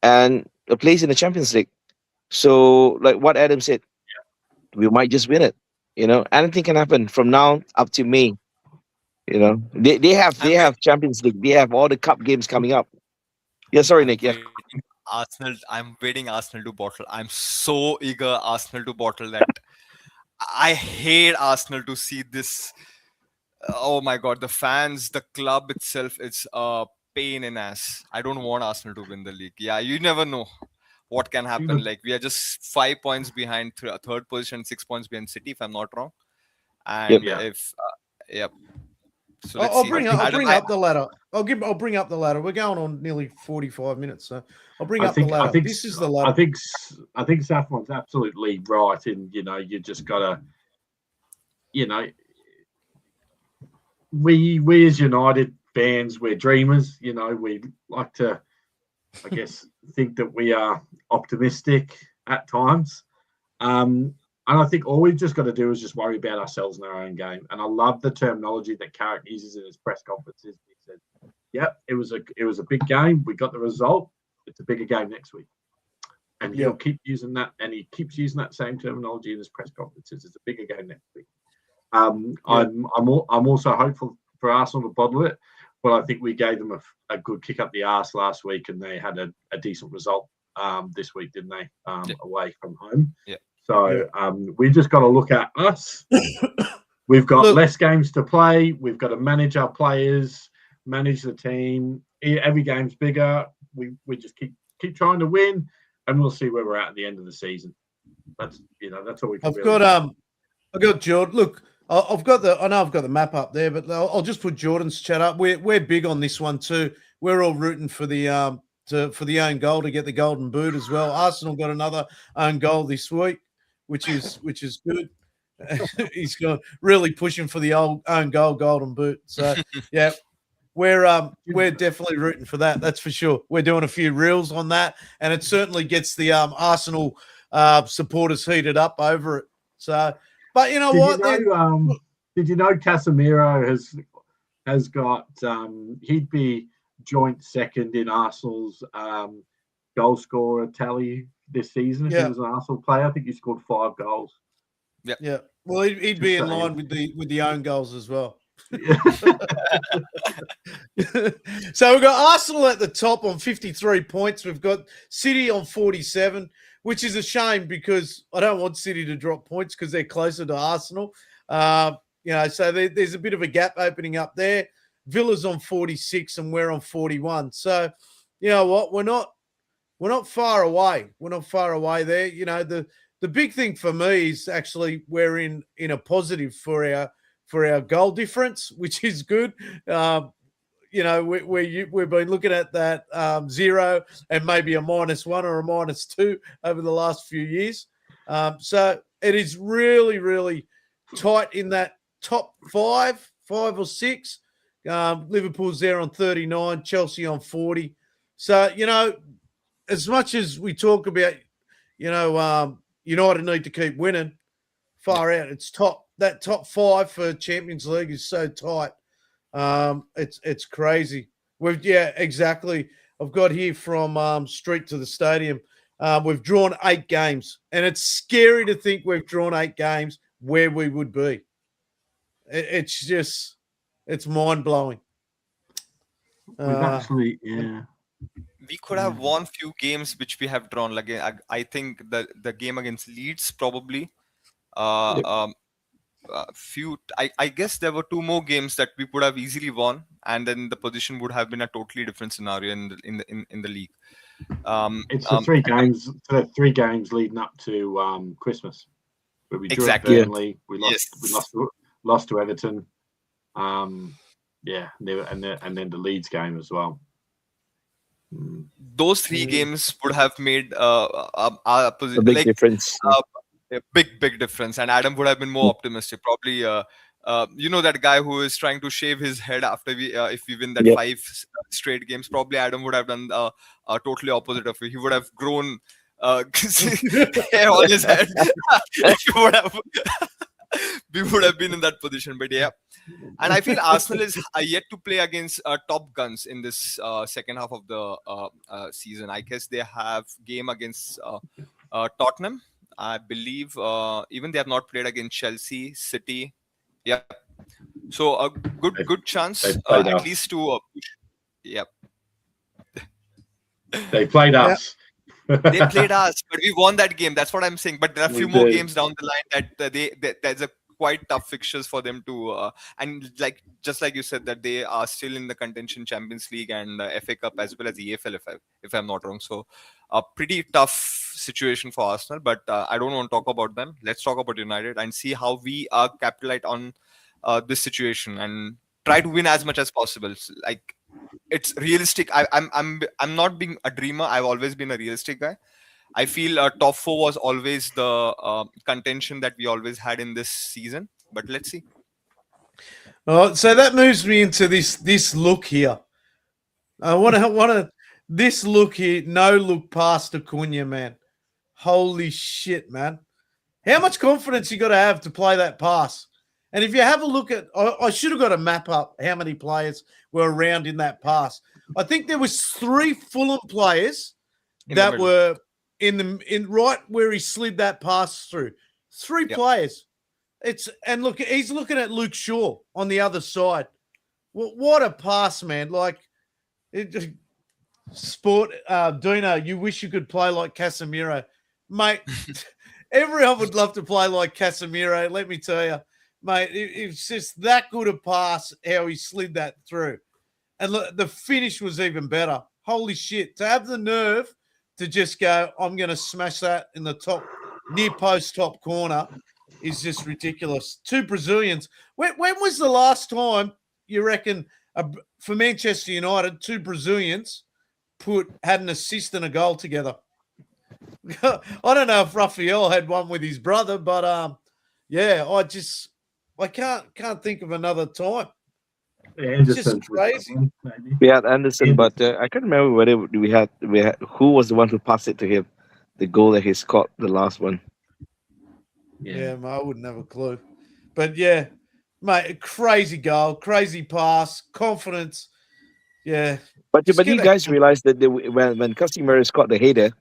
and a place in the Champions League. So, like what Adam said, we might just win it. Anything can happen from now up to May. They have I'm they have Champions League. They have all the cup games coming up. Yeah, sorry, I'm Nick. Yeah, waiting Arsenal. I'm waiting Arsenal to bottle. I'm so eager Arsenal to bottle that I hate Arsenal to see this. Oh my god, the fans, the club itself, it's a pain in ass. I don't want Arsenal to win the league. Yeah, you never know what can happen. Like we are just 5 points behind third position, 6 points behind City, if I'm not wrong. yep. And yeah. if yep. So I'll, let's I'll see. bring think- I'll Adam, bring up the ladder. I'll bring up the ladder. We're going on nearly 45 minutes, so I'll bring up the ladder. This is the ladder. I think Saffron's absolutely right, and you just gotta, you know, we as United fans, we're dreamers. We like to, I guess, think that we are optimistic at times. And I think all we've just got to do is just worry about ourselves in our own game. And I love the terminology that Carrick uses in his press conferences. He said, "Yep, it was a big game. We got the result. It's a bigger game next week." And he'll keep using that, and he keeps using that same terminology in his press conferences. It's a bigger game next week. I'm also hopeful for Arsenal to bottle it, but I think we gave them a good kick up the arse last week, and they had a decent result this week, didn't they? Away from home. Yeah. So we just got to look at us. We've got less games to play. We've got to manage our players, manage the team. Every game's bigger. We just keep trying to win, and we'll see where we're at the end of the season. That's all we can. I've got Jordan. Look, I know I've got the map up there, but I'll just put Jordan's chat up. We're big on this one too. We're all rooting for the for the own goal to get the golden boot as well. Arsenal got another own goal this week, which is good. He's really pushing for the own goal golden boot. So yeah, we're definitely rooting for that. That's for sure. We're doing a few reels on that, and it certainly gets the Arsenal supporters heated up over it. So, but you know what? Did you know Casemiro has got he'd be joint second in Arsenal's goal scorer tally this season if he was an Arsenal player. I think he scored 5 goals. Yeah. Well, he'd be in line with the own goals as well. So we've got Arsenal at the top on 53 points. We've got City on 47, which is a shame because I don't want City to drop points because they're closer to Arsenal. So there's a bit of a gap opening up there. Villa's on 46 and we're on 41. So, you know what? We're not far away. We're not far away there. The big thing for me is actually we're in a positive for our goal difference, which is good. We've been looking at that 0 and maybe a -1 or a -2 over the last few years. So it is really, really tight in that top 5 or 6. Liverpool's there on 39, Chelsea on 40. So, as much as we talk about, United need to keep winning, far out. It's that top 5 for Champions League is so tight. It's crazy. Exactly. I've got here from Street to the Stadium. We've drawn 8 games, and it's scary to think we've drawn 8 games where we would be. It's mind blowing. We could have won few games which we have drawn. Like I think the game against Leeds probably. few. I guess there were two more games that we would have easily won, and then the position would have been a totally different scenario in the league. It's the three games. The 3 games leading up to Christmas, where we drew at Exactly. Burnley. We lost. Yes. We lost to Everton. Yeah, and then the Leeds game as well. Those 3 games would have made A position big like difference. a big difference, and Adam would have been more optimistic. Probably, that guy who is trying to shave his head after if we win that Yep. 5 straight games. Probably Adam would have done totally opposite of it. He would have grown hair on his head. We would have been in that position, but yeah. And I feel Arsenal is yet to play against top guns in this second half of the season. I guess they have game against Tottenham. I believe even they have not played against Chelsea, City. Yeah. So a good chance at least to yeah. They played us. They played us, but we won that game. That's what I'm saying. But there are a few more games down the line that there's a quite tough fixtures for them to and just like you said that they are still in the contention Champions League and FA Cup as well as the EFL if I'm not wrong. So a pretty tough situation for Arsenal. But I don't want to talk about them. Let's talk about United and see how we capitalize on this situation and try to win as much as possible. Like it's realistic. I'm not being a dreamer. I've always been a realistic guy. I feel top 4 was always the contention that we always had in this season. But let's see. So that moves me into this look here. I want to this look here. No look past Acuna, man. Holy shit, man! How much confidence you got to have to play that pass? And if you have a look at, I should have got a map up how many players were around in that pass. I think there was 3 Fulham players that were in right where he slid that pass through. 3 players. And look, he's looking at Luke Shaw on the other side. What a pass, man! Like, Dino, you wish you could play like Casemiro, mate. Everyone would love to play like Casemiro. Let me tell you. Mate, it's just that good a pass, how he slid that through. And look, the finish was even better. Holy shit. To have the nerve to just go, I'm going to smash that in the top, near post top corner is just ridiculous. 2 Brazilians. When was the last time, you reckon, for Manchester United, 2 Brazilians had an assist and a goal together? I don't know if Rafael had one with his brother, but yeah, I can't think of another time. It's just crazy. We had Anderson, but I can't remember whether we had who was the one who passed it to him, the goal that he scored, the last one. Yeah, I wouldn't have a clue. But yeah, mate, crazy goal, crazy pass, confidence. Yeah. But you guys realized that when Casemiro scored the header,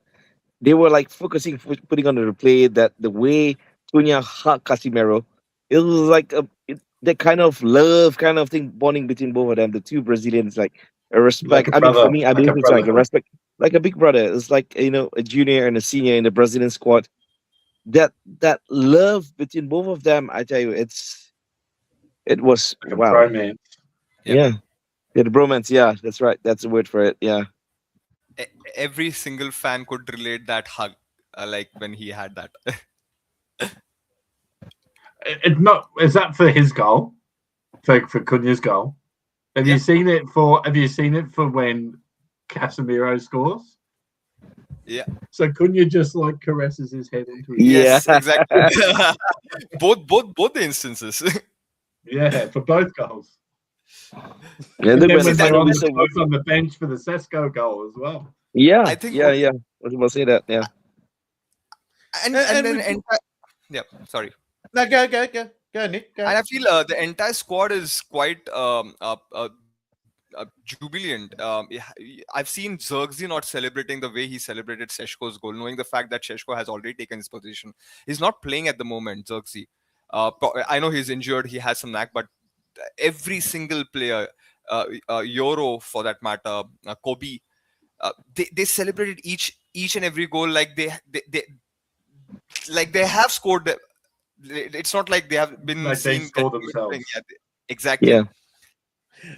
they were like putting on the replay that the way Cunha hugged Casemiro, it was like the kind of love kind of thing bonding between both of them, the 2 Brazilians, like a respect. Like for me, I believe it's like a respect, like a big brother. It's like, a junior and a senior in the Brazilian squad. That love between both of them, I tell you, it was like wow. Bromance. Yeah, the bromance. Yeah, that's right. That's the word for it. Yeah. Every single fan could relate that hug, like when he had that. Is that for his goal? For Cunha's goal? Have you seen it for when Casemiro scores? Yeah. So Cunha just like caresses his head into his Yes, exactly. both the instances. Yeah, for both goals. Yeah, And look, then when they're on also- the bench for the Sesko goal as well. yeah, I think yeah. I was about to say that. Yeah. and then sorry. No, go, Nick. Go. And I feel the entire squad is quite jubilant. I've seen Zirkzee not celebrating the way he celebrated Seshko's goal, knowing the fact that Seshko has already taken his position. He's not playing at the moment, Zirkzee. I know he's injured, he has some knack, but every single player, Euro for that matter, Kobe, they celebrated each and every goal like they have scored It's not like they have been Like they seen score continuously themselves. playing. Yeah, exactly. Yeah.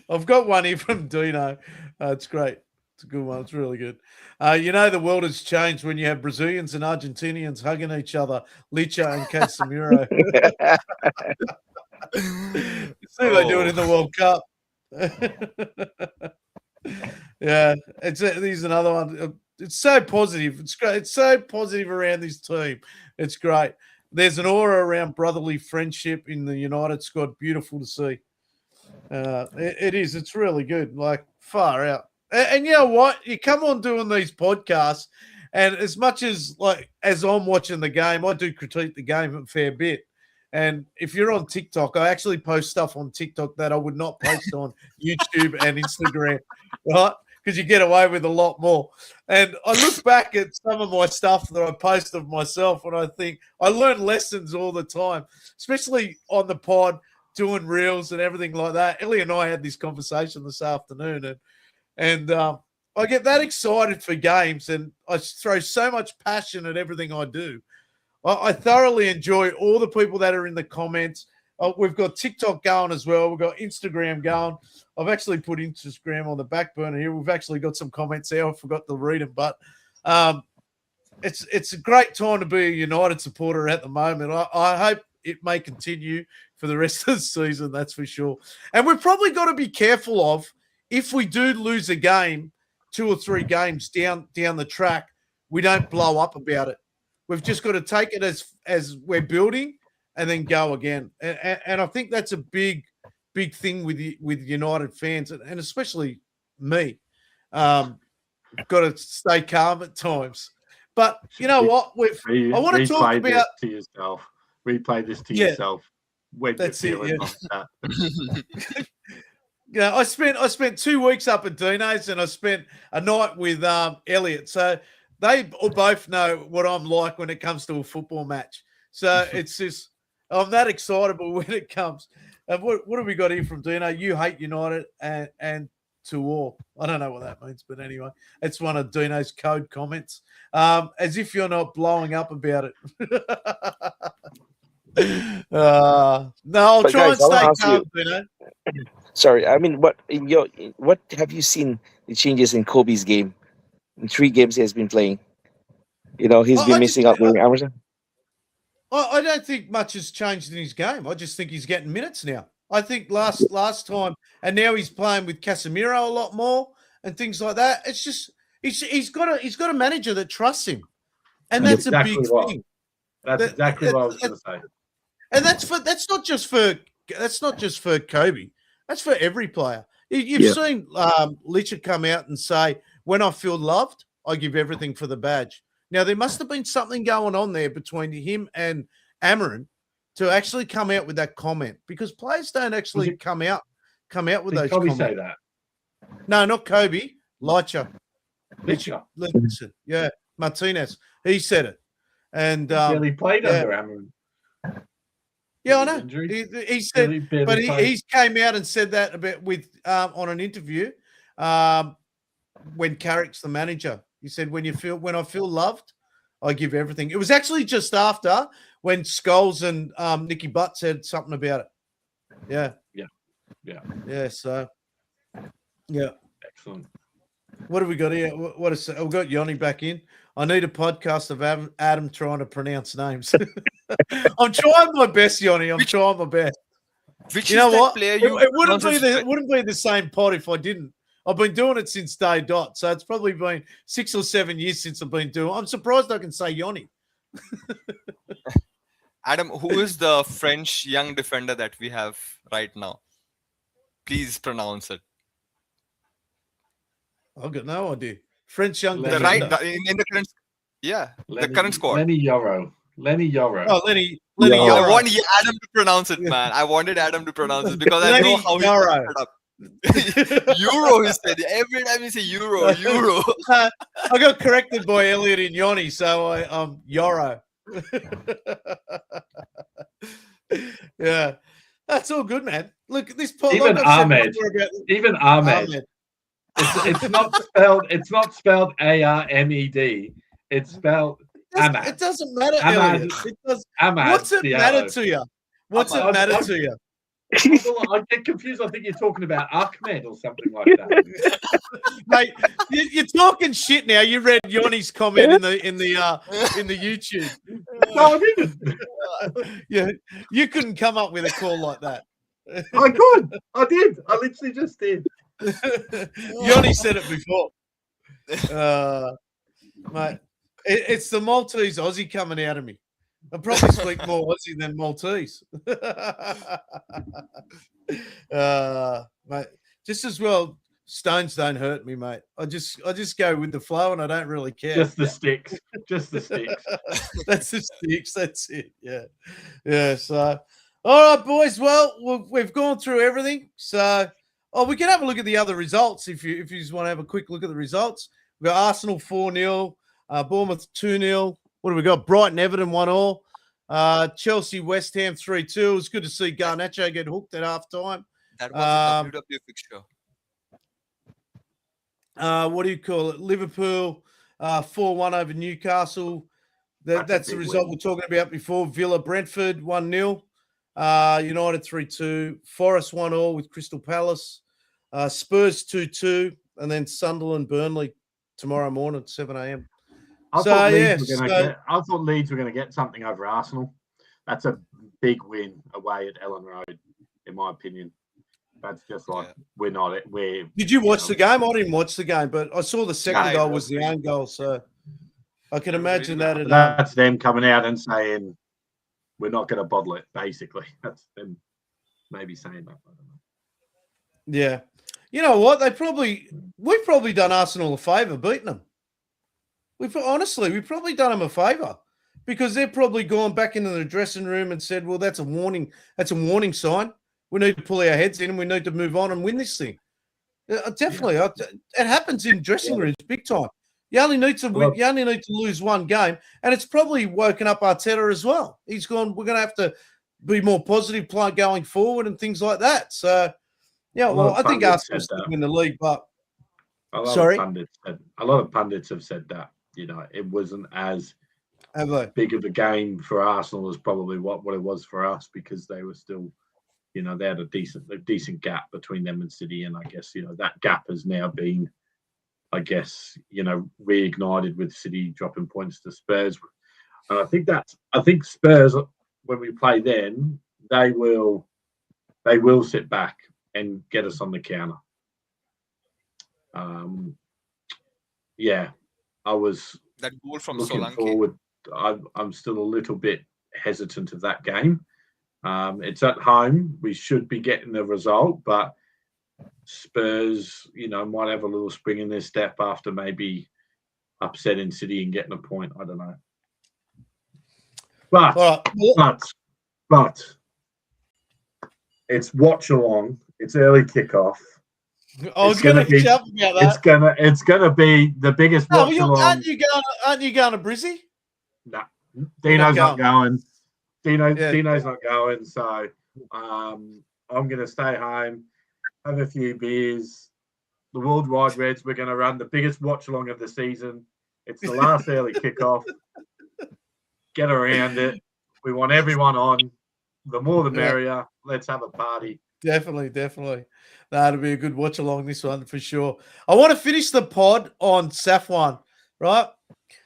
I've got one here from Dino. It's great. It's a good one. It's really good. The world has changed when you have Brazilians and Argentinians hugging each other, Licha and Casemiro. See they do it in the World Cup. Yeah, here's another one. It's so positive. It's great. It's so positive around this team. It's great. There's an aura around brotherly friendship in the United squad. Beautiful to see. It is. It's really good. Like far out. And you know what? You come on doing these podcasts, and as much as as I'm watching the game, I do critique the game a fair bit. And if you're on TikTok, I actually post stuff on TikTok that I would not post on YouTube and Instagram, right? Because you get away with a lot more. And I look back at some of my stuff that I post of myself, and I think I learn lessons all the time, especially on the pod, doing reels and everything like that. Ellie and I had this conversation this afternoon, and I get that excited for games, and I throw so much passion at everything I do. I thoroughly enjoy all the people that are in the comments. We've got TikTok going as well. We've got Instagram going. I've actually put Instagram on the back burner here. We've actually got some comments there. I forgot to read them, but it's a great time to be a United supporter at the moment. I hope it may continue for the rest of the season, that's for sure. And we've probably got to be careful of, if we do lose a game, 2 or 3 games down the track, we don't blow up about it. We've just got to take it as we're building and then go again. And I think that's a big thing with United fans, and especially me. Got to stay calm at times. But you know what? I want to talk about this to yourself. Replay this to yourself when you're feeling like that. Yeah, I spent 2 weeks up at Dino's, and I spent a night with Elliot. So they both know what I'm like when it comes to a football match. So it's just, I'm that excitable when it comes. What have we got here from Dino? You hate United and to war. I don't know what that means, but anyway, it's one of Dino's code comments. As if you're not blowing up about it. No, I'll try and stay calm, Dino. Sorry, I mean, what have you seen the changes in Kobe's game? In 3 games he has been playing, he's been missing out during Amazon. I don't think much has changed in his game. I just think he's getting minutes now. I think last time, and now he's playing with Casemiro a lot more and things like that. It's just he's got a manager that trusts him, and that's a big thing. That's exactly what I was going to say. And that's not just for Kobe. That's for every player. You've seen Licha come out and say, "When I feel loved, I give everything for the badge." Now, there must have been something going on there between him and Amarin to actually come out with that comment, because players don't actually come out with those Kobe comments. Say that? No, not Kobe. Licha. Yeah, Martinez. He said it. And he played under Amarin. Yeah, I know. He said, but he came out and said that a bit on an interview when Carrick's the manager. He said, when I feel loved, I give everything. It was actually just after when Scholes and Nicky Butt said something about it. Yeah. So, yeah. Excellent. What have we got here? We've got Yanni back in. I need a podcast of Adam trying to pronounce names. I'm trying my best, Yanni. I'm trying my best. You know what? It wouldn't be the same pod if I didn't. I've been doing it since day dot, so it's probably been 6 or 7 years since I've been doing it. I'm surprised I can say Yanni. Adam, who is the French young defender that we have right now? Please pronounce it. I've got no idea. French young defender. In the current, the current squad. Lenny Yoro. Oh, Lenny Yoro. I want Adam to pronounce it, man. I wanted Adam to pronounce it because I know how he set it up. Euro, he said. Every time he say Euro. I got corrected by Elliot and Yanni, so I'm Yoro. Yeah, that's all good, man. Look, this even Ahmed. Even Ahmed. It's not spelled. It's not spelled ARMED. It's spelled Ahmad. doesn't matter, Ahmad. Elliot. It does. Ahmad What's it matter Diallo. to you? What's it matter to you? Well, I get confused. I think you're talking about Ahmed or something like that. Mate, you're talking shit now. You read Yanni's comment in the YouTube. No, I didn't. Yeah, you couldn't come up with a call like that. I could. I did. I literally just did. Yanni said it before. Mate, it's the Maltese Aussie coming out of me. I probably speak more Aussie than Maltese. Mate, just as well, stones don't hurt me, mate. I just go with the flow, and I don't really care. Just the sticks. Just the sticks. That's the sticks. That's it. Yeah. So, all right, boys. Well, we've gone through everything. So, we can have a look at the other results if you just want to have a quick look at the results. We've got Arsenal 4-0, Bournemouth 2-0. What do we got? Brighton, Everton 1-1. Chelsea, West Ham 3-2. It was good to see Garnacho get hooked at half time. That was a WWE fixture. What do you call it? Liverpool 4-1 over Newcastle. That's the result we're talking about before. Villa, Brentford 1-0. United 3-2. Forest 1-1 with Crystal Palace. Spurs 2-2. And then Sunderland, Burnley tomorrow morning, 7 a.m. I thought Leeds were going to get something over Arsenal. That's a big win away at Ellen Road, in my opinion. That's just like we're not. Did you watch the game? I didn't watch the game, but I saw the second goal was the own goal, so I can imagine that. That's them coming out and saying we're not going to bottle it. Basically, that's them maybe saying that. I don't know. Yeah, you know what? We've probably done Arsenal a favour beating them. We've probably done them a favour because they're probably gone back into the dressing room and said, "Well, that's a warning. That's a warning sign. We need to pull our heads in and we need to move on and win this thing." Definitely, it happens in dressing rooms big time. You only need to win. You only need to lose one game, and it's probably woken up Arteta as well. He's gone. We're going to have to be more positive going forward and things like that. So, yeah, well, I think Arsenal will win the league, but a lot of pundits have said that. You know, it wasn't as big of a game for Arsenal as probably what it was for us because they were still, you know, they had a decent gap between them and City, and I guess that gap has now been, I guess, reignited with City dropping points to Spurs, and I think Spurs when we play them, they will sit back and get us on the counter. I was that goal from looking Solanke. forward. I'm still a little bit hesitant of that game. It's at home. We should be getting the result, but Spurs, might have a little spring in their step after maybe upsetting City and getting a point. I don't know. But it's watch along. It's early kickoff. I was going to jump about that. It's gonna be the biggest watch along. Aren't you going to Brizzy? No, Dino's not going. Dino's not going. So I'm going to stay home, have a few beers. The Worldwide Reds, we're going to run the biggest watch along of the season. It's the last early kickoff. Get around it. We want everyone on. The more the merrier. Let's have a party. Definitely. That'll be a good watch along this one for sure. I want to finish the pod on Safwan, right?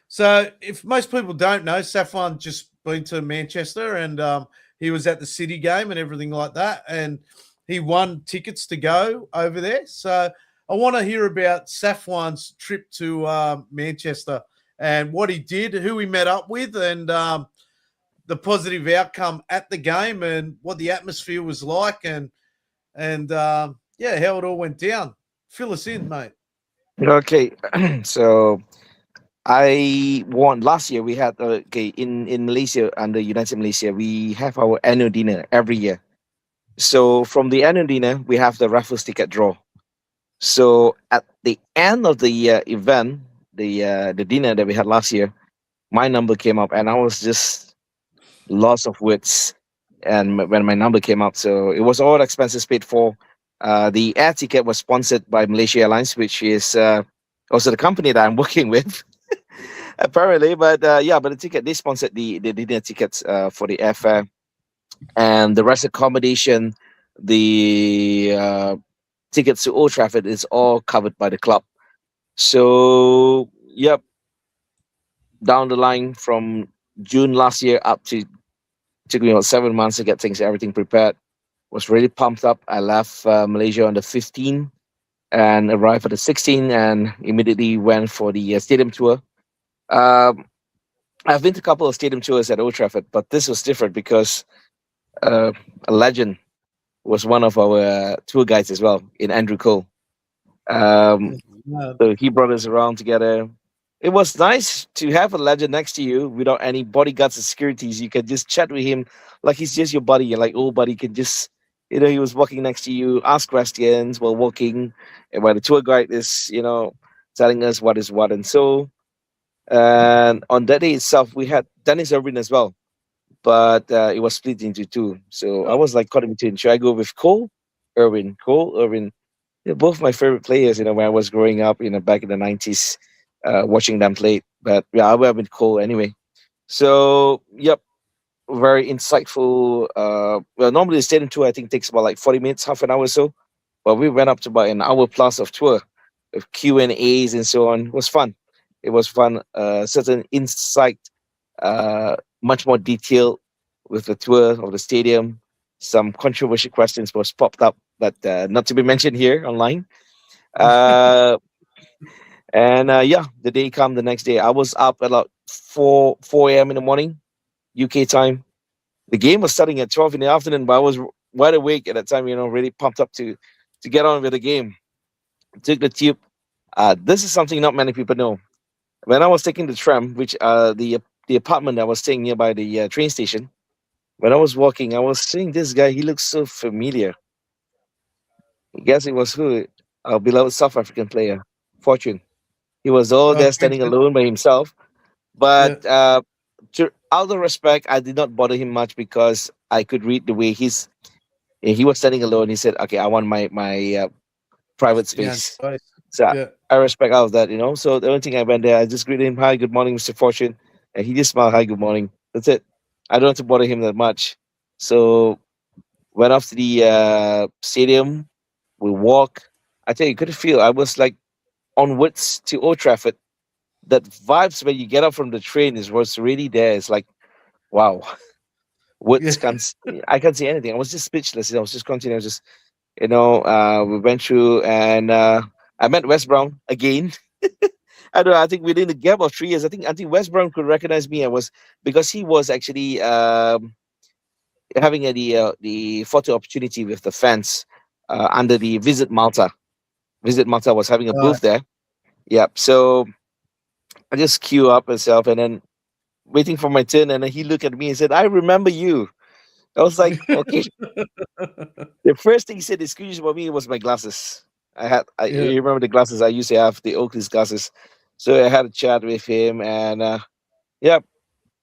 So if most people don't know, Safwan just been to Manchester and he was at the City game and everything like that. And he won tickets to go over there. So I want to hear about Safwan's trip to Manchester and what he did, who he met up with, and the positive outcome at the game and what the atmosphere was like and how it all went down. Fill us in, mate. Okay, so I won last year. We had in Malaysia, under United Malaysia, we have our annual dinner every year. So from the annual dinner, we have the raffles ticket draw. So at the end of the event, the dinner that we had last year, my number came up, and I was just lost of words. And when my number came up, so it was all expenses paid for. The air ticket was sponsored by Malaysia Airlines, which is also the company that I'm working with. Apparently, but yeah, but the ticket they sponsored the dinner tickets for the airfare and the rest accommodation, the tickets to Old Trafford is all covered by the club. So yep, down the line from June last year up to took me about 7 months to get things everything prepared. Was really pumped up. I left Malaysia on the 15th and arrived at the 16th and immediately went for the stadium tour. Um, I've been to a couple of stadium tours at Old Trafford, but this was different because uh, a legend was one of our tour guides as well in Andrew Cole. Um, No, so he brought us around together. It was nice to have a legend next to you without any bodyguards and securities. You can just chat with him like he's just your buddy. And like old buddy can just, he was walking next to you, ask questions while walking, and while the tour guide is, telling us what is what. And so, and on that day itself, we had Dennis Irvin as well, but it was split into two. So I was like caught in between. Should I go with Cole, Irvin? Cole, Irvin. They're both my favorite players, when I was growing up, back in the 90s, watching them play. But yeah, I would have been Cole anyway. So, yep, very insightful. Well, normally the stadium tour, I think, takes about like 40 minutes, half an hour or so. But we went up to about an hour plus of tour with Q&As and so on. It was fun. It was fun. Certain insight, much more detail with the tour of the stadium. Some controversial questions was popped up, but not to be mentioned here online. Uh, and yeah, the day come the next day. I was up at like 4 a.m. in the morning, UK time. The game was starting at 12 in the afternoon, but I was wide awake at that time. Really pumped up to get on with the game. Took the tube. This is something not many people know. When I was taking the tram, which the apartment I was staying nearby the train station, when I was walking, I was seeing this guy. He looks so familiar. Guess it was who? Our beloved South African player, Fortune. He was all there standing Vincent. alone by himself. Yeah. But out of respect, I did not bother him much because I could read the way he was standing alone. He said, "Okay, I want my private Yeah. space." Space. So Yeah. I respect all of that. So the only thing I went there, I just greeted him, "Hi, good morning, Mr. Fortune," and he just smiled, "Hi, good morning." That's it. I don't have to bother him that much. So went off to the stadium. We walk. I tell you, you could feel I was like onwards to Old Trafford. That vibes when you get up from the train is what's really there. It's like, wow, Yeah. words can't. I can't say anything. I was just speechless. I was just continuing. I was just, we went through and I met Wes Brown again. I don't know. I think within the gap of 3 years, I think Wes Brown could recognize me. I was because he was actually having the photo opportunity with the fans under the Visit Malta. Visit Malta was having a Right. booth there. Yep. So I just queue up myself and then waiting for my turn, and then he looked at me and said, "I remember you." I was like, "Okay." The first thing he said, "Excuse about me," was my glasses. Yeah. You remember the glasses I used to have, the Oakley's glasses. So I had a chat with him, and yeah,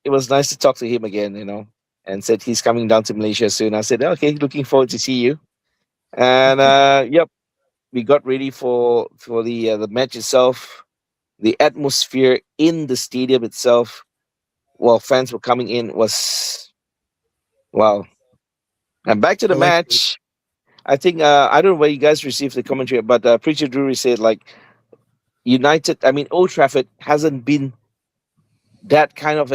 it was nice to talk to him again, and said he's coming down to Malaysia soon. I said, "Okay, looking forward to see you." And yep, we got ready for the match itself. The atmosphere in the stadium itself, while fans were coming in, was wow. And back to the Electric. match. I think I don't know where you guys received the commentary, but Preacher Drury said like United. I mean, Old Trafford hasn't been that kind of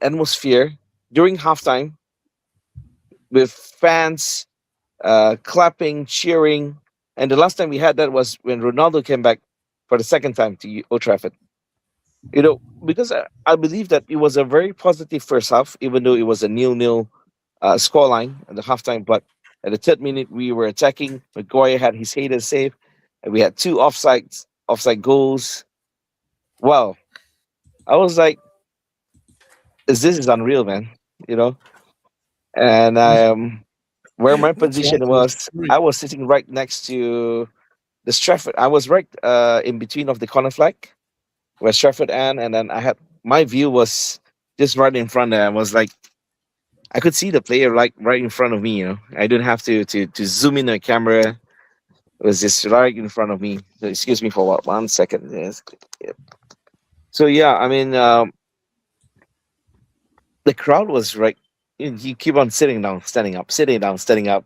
atmosphere during halftime with fans clapping, cheering. And the last time we had that was when Ronaldo came back for the second time to Old Trafford. Because I believe that it was a very positive first half, even though it was a nil-nil scoreline at the halftime. But at the third minute, we were attacking. Maguire had his header save, and we had two offside goals. Wow, I was like, this is unreal, man. You know, and where my That's right. position It was was, three. I was sitting right next to the Stratford. I was right in between of the corner flag where Stratford and then I had my view was just right in front there. I was like, I could see the player like right in front of me. I didn't have to zoom in the camera. It was just right in front of me. So excuse me for what 1 second. Yes. Yep. So yeah, I mean, the crowd was right. You keep on sitting down, standing up, sitting down, standing up.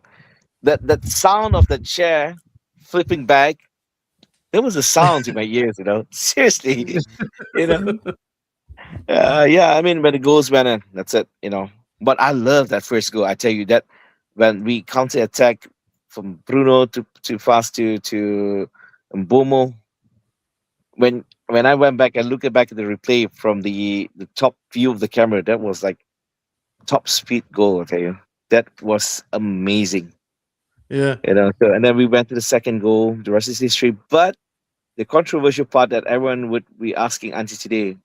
That sound of the chair flipping back, there was a sound in my ears. Seriously, you know. Yeah, I mean, when the goals went in, that's it. But I love that first goal. I tell you that when we counter attack from Bruno to fast to Mbomo, when I went back and looked back at the replay from the top view of the camera, that was like top speed goal. I tell you, that was amazing. Yeah. So and then we went to the second goal. The rest is history. But the controversial part that everyone would be asking until today,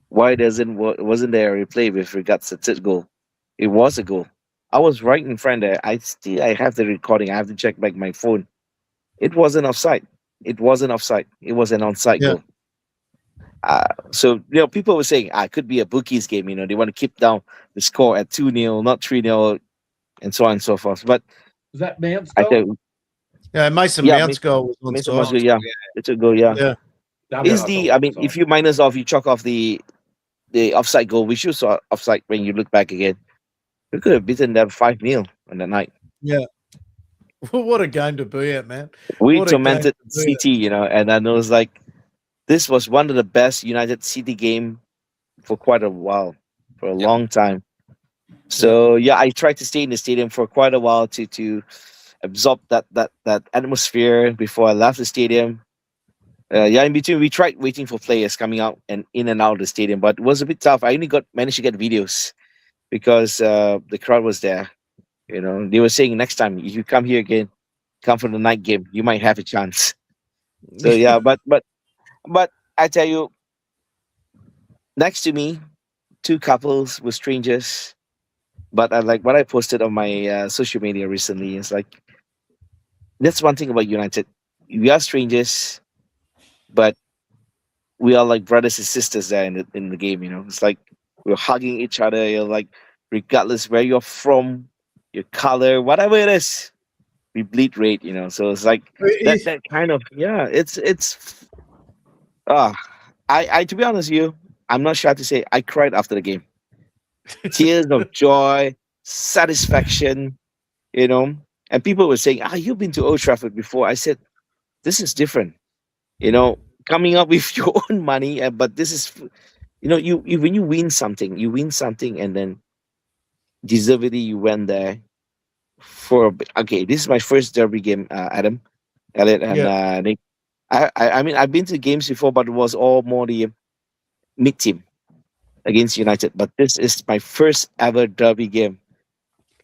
why wasn't there a replay with regards to that goal? It was a goal. I was right in front there. I have the recording. I have to check back my phone. It wasn't offside. It wasn't offside. It was an onside Yeah. goal. So people were saying, it could be a bookies game. They want to keep down the score at 2-0, not 3-0, and so on and so forth. But Was that Mount's I goal? think, Yeah, Mason yeah, Mount's goal was Mason onside. Mount's goal, yeah, it's a goal, yeah. Yeah. No, Is I the thought I mean, offside. if you minus off, you chalk off the offside goal, which you saw offside when you look back again. We could have beaten them 5-0 on that night. Yeah. What a game to be at, man. We What a game tormented to be at. City, and I know it's like this was one of the best United City game for quite a while, for a Yeah. long time. So yeah, I tried to stay in the stadium for quite a while to absorb that atmosphere before I left the stadium. In between we tried waiting for players coming out and in and out of the stadium, but it was a bit tough. I only managed to get videos because the crowd was there. They were saying next time if you come here again, come for the night game, you might have a chance. So yeah, but I tell you, next to me, two couples were strangers. But I like what I posted on my social media recently. It's like that's one thing about United. We are strangers, but we are like brothers and sisters there in the game. It's like we're hugging each other. You're like, regardless where you're from, your color, whatever it is, we bleed red. So it's like that kind of It's I to be honest with you, I'm not shy to say I cried after the game. Tears of joy, satisfaction, And people were saying, you've been to Old Trafford before. I said, this is different. Coming up with your own money, but this is, you when you win something, and then deservedly you went there for. Okay, this is my first derby game, Adam, Elliot, and Nick. I mean, I've been to games before, but it was all more the mid team against United. But this is my first ever derby game.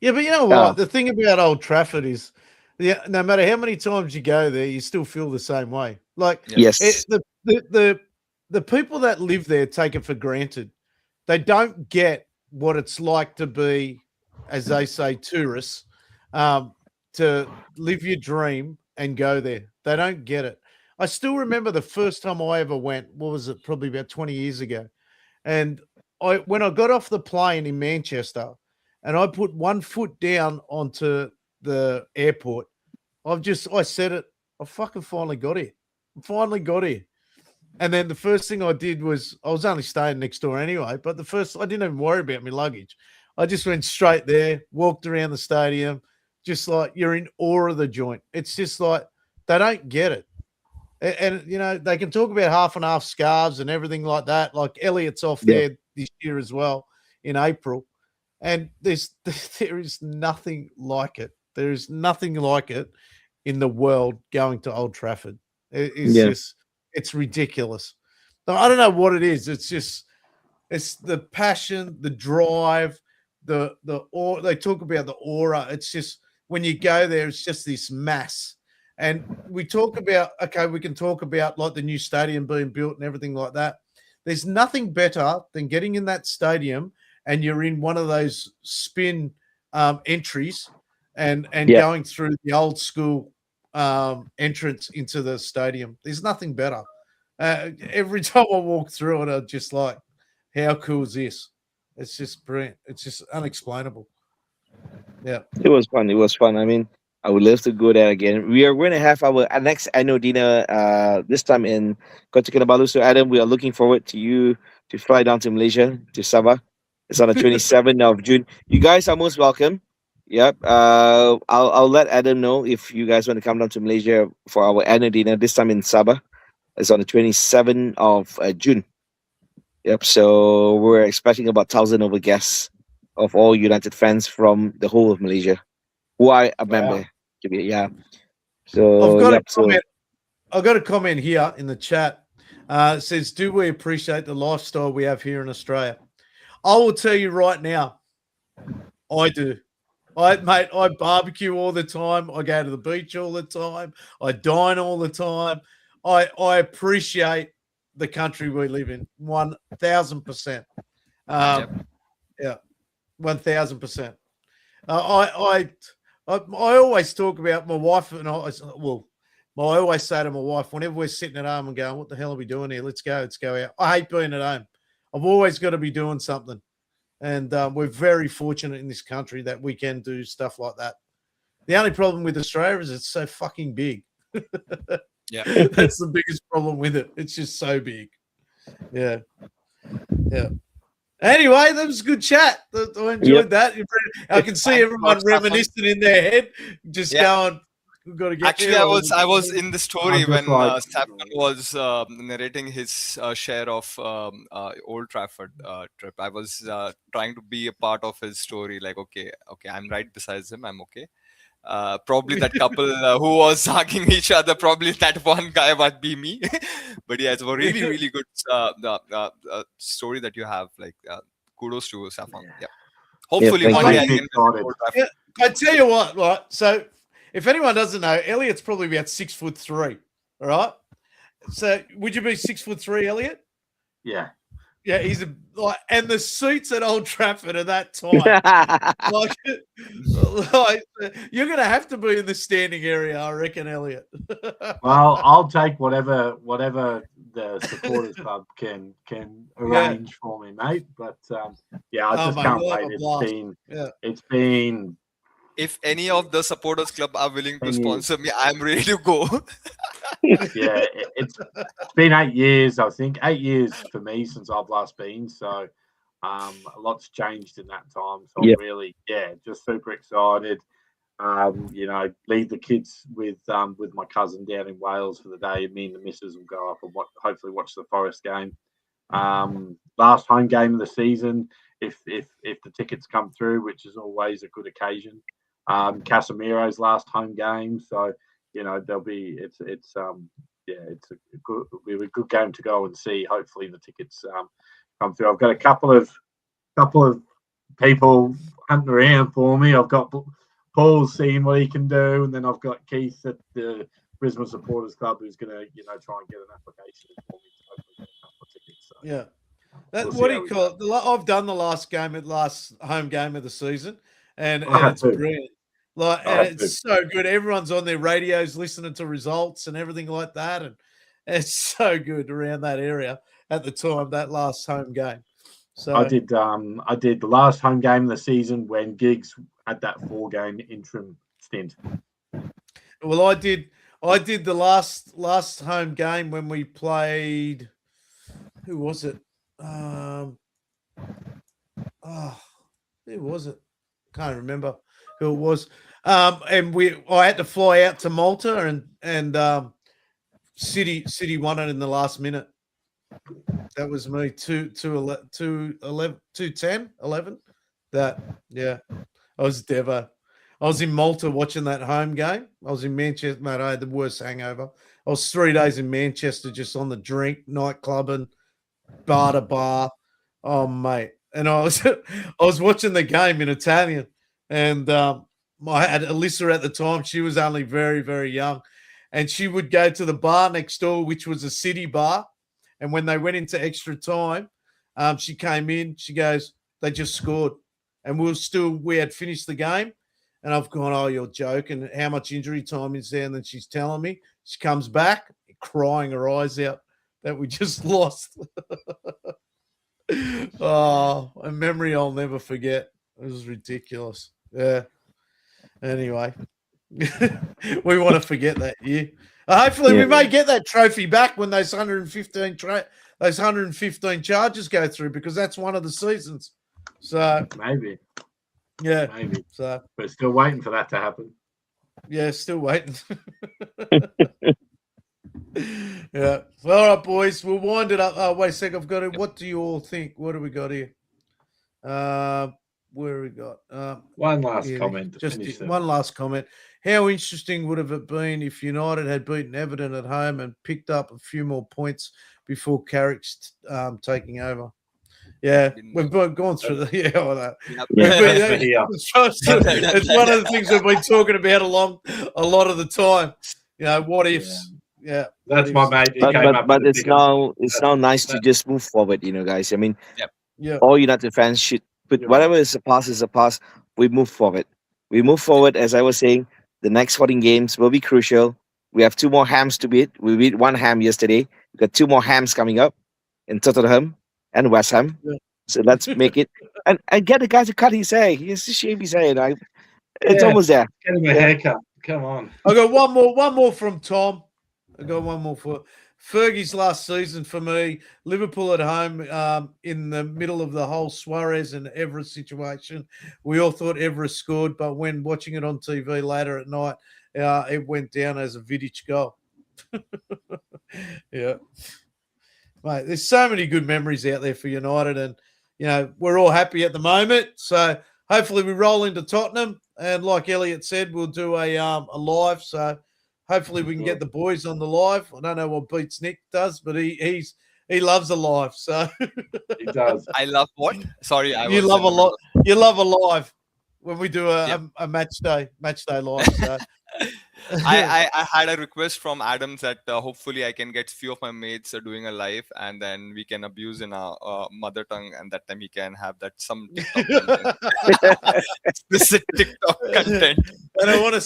Yeah, but you know what? The thing about Old Trafford is, no matter how many times you go there, you still feel the same way. Like, yes, the people that live there take it for granted. They don't get what it's like to be, as they say, tourists, to live your dream and go there. They don't get it. I still remember the first time I ever went. What was it? Probably about 20 years ago. And when I got off the plane in Manchester, and I put one foot down onto the airport, I said it. I fucking finally got here. I finally got here. And then the first thing I did was, I was only staying next door anyway, but I didn't even worry about my luggage. I just went straight there, walked around the stadium, just like you're in awe of the joint. It's just like they don't get it. And they can talk about half and half scarves and everything like that. Like Elliot's off there this year as well in April. And there is nothing like it. There is nothing like it in the world going to Old Trafford. It's ridiculous. I don't know what it is. It's the passion, the drive, the aura. They talk about the aura. It's just when you go there, it's just this mass. And we talk about, we can talk about like the new stadium being built and everything like that. There's nothing better than getting in that stadium and you're in one of those spin entries and going through the old school entrance into the stadium. There's nothing better. Every time I walk through it, I'm just like, how cool is this? It's just brilliant. It's just unexplainable. Yeah. It was fun. I mean, I would love to go there again. We are going to have our next annual dinner this time in Kota Kinabalu. So, Adam, we are looking forward to you to fly down to Malaysia, to Sabah. It's on the 27th of June. You guys are most welcome. Yep. I'll let Adam know if you guys want to come down to Malaysia for our annual dinner this time in Sabah. It's on the 27th of June. Yep. So we're expecting about 1,000 over guests of all United fans from the whole of Malaysia who are a member. Yeah. So yep. So I've got a comment here in the chat. It says, "Do we appreciate the lifestyle we have here in Australia?" I will tell you right now, I do. I barbecue all the time. I go to the beach all the time. I dine all the time. I appreciate the country we live in 1,000%. Yeah, 1,000%. I always talk about my wife and I always say to my wife, whenever we're sitting at home and going, what the hell are we doing here? Let's go out. I hate being at home. I've always got to be doing something. And we're very fortunate in this country that we can do stuff like that. The only problem with Australia is it's so fucking big. Yeah. That's the biggest problem with it. It's just so big. Yeah. Yeah. Anyway, that was a good chat. I enjoyed that. I can see everyone reminiscing in their head, just going, we've got to get Actually, there. I was in the story when Stefan like- was narrating his share of Old Trafford trip. I was trying to be a part of his story. Like, okay, I'm right beside him. I'm okay. Probably that couple who was hugging each other, probably that one guy might be me. But yeah, it's a really, really good story that you have. Like, kudos to Stefan. Yeah. Hopefully thank one you. day I can visit Excited. Old Trafford. I tell you what, right? So if anyone doesn't know, Elliot's probably about 6'3", all right? So would you be 6'3", Elliot? Yeah. Yeah, he's and the seats at Old Trafford at that time, like you're going to have to be in the standing area, I reckon, Elliot. Well, I'll take whatever the supporters club can arrange for me, mate. But I just can't wait. It's been. If any of the supporters club are willing to sponsor me, I'm ready to go. Yeah, it's been 8 years, I think. 8 years for me since I've last been. So a lot's changed in that time. So I'm really, just super excited. Leave the kids with my cousin down in Wales for the day. Me and the missus will go up and hopefully watch the Forest game. Last home game of the season, if the tickets come through, which is always a good occasion. Casemiro's last home game, so there'll be it'll be a good game to go and see. Hopefully the tickets come through. I've got a couple of people hunting around for me. I've got Paul seeing what he can do, and then I've got Keith at the Brisbane Supporters Club who's going to try and get an application for me to hopefully get a couple of tickets. So. Yeah. What do you call it? I've done the last home game of the season, and it's brilliant. It's so good. Everyone's on their radios listening to results and everything like that, and it's so good around that area at the time, that last home game. So I did the last home game of the season when Giggs had that 4-game interim stint. Well, I did the last home game when we played. Who was it? Who was it? Can't remember who it was. And I had to fly out to Malta, and City won it in the last minute. That was me. 2-10-11. That I was Devo. I was in Malta watching that home game. I was in Manchester, mate. I had the worst hangover. I was 3 days in Manchester just on the drink, nightclubbing, bar to bar. Oh, mate. And I was watching the game in Italian, and I had Alyssa at the time. She was only very, very young, and she would go to the bar next door, which was a City bar. And when they went into extra time, she came in. She goes, "They just scored," and we had finished the game. And I've gone, "Oh, you're joking. How much injury time is there?" And then she's telling me. She comes back crying her eyes out that we just lost. Oh, a memory I'll never forget. It was ridiculous. Yeah. Anyway, We want to forget that year. Hopefully, we may get that trophy back when those 115 charges go through, because that's one of the seasons. So Maybe. yeah, Maybe. so We're still waiting for that to happen. yeah, still waiting. Yeah. All right, boys, we'll wind it up. Wait a sec. I've got it. What do you all think? What do we got here? Where we got? One last Yeah, comment. Just one last comment. How interesting would have it been if United had beaten Everton at home and picked up a few more points before Carrick's taking over? Yeah, we've gone through the all that. It's one of the things we've been talking about a lot of the time. You know, what ifs? Yeah, that's my mate. But it's now nice to just move forward, guys. I mean, all United fans should put whatever is the past. We move forward. As I was saying, the next 14 games will be crucial. We have 2 more hams to beat. We beat 1 ham yesterday. We got 2 more hams coming up in Tottenham and West Ham. Yeah. So let's make it and get the guy to cut his hair. He has to shave his hair. It's almost there. Get him a haircut. Come on. I got one more from Tom. I got one more for Fergie's last season for me. Liverpool at home in the middle of the whole Suarez and Evra situation. We all thought Evra scored, but when watching it on TV later at night, it went down as a Vidic goal. Yeah. Mate, there's so many good memories out there for United, and we're all happy at the moment. So hopefully we roll into Tottenham, and like Elliot said, we'll do a live. So hopefully we can get the boys on the live. I don't know what Beats Nick does, but he loves a live. So he does. I love what? Sorry, you love a lot. You love a live when we do a match day live. So. I had a request from Adams that hopefully I can get few of my mates doing a live, and then we can abuse in our mother tongue, and that time we can have that some TikTok explicit TikTok content. And I want to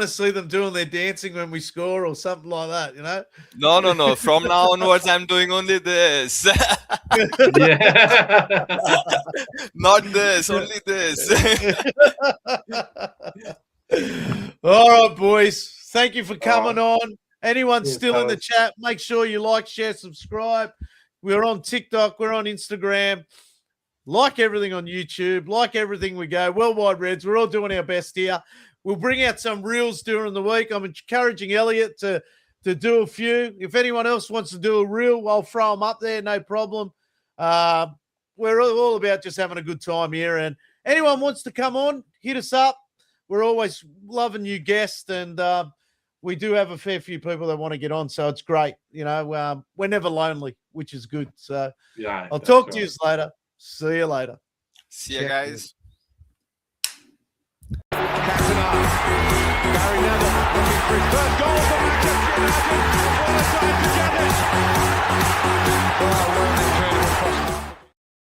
see them doing their dancing when we score or something like that. No. From now onwards, I'm doing only this. Not this, only this. All right, boys. Thank you for coming on. Anyone still in the chat, make sure you like, share, subscribe. We're on TikTok. We're on Instagram. Like everything on YouTube. Like everything we go. Worldwide Reds. We're all doing our best here. We'll bring out some reels during the week. I'm encouraging Elliot to do a few. If anyone else wants to do a reel, I'll throw them up there. No problem. We're all about just having a good time here. And anyone wants to come on, hit us up. We're always loving new guests, and we do have a fair few people that want to get on, so it's great. We're never lonely, which is good. So I'll talk to you later. See you later. See you guys. Cantona, Gary Neville looking for his first goal for Manchester United. What a time to get it!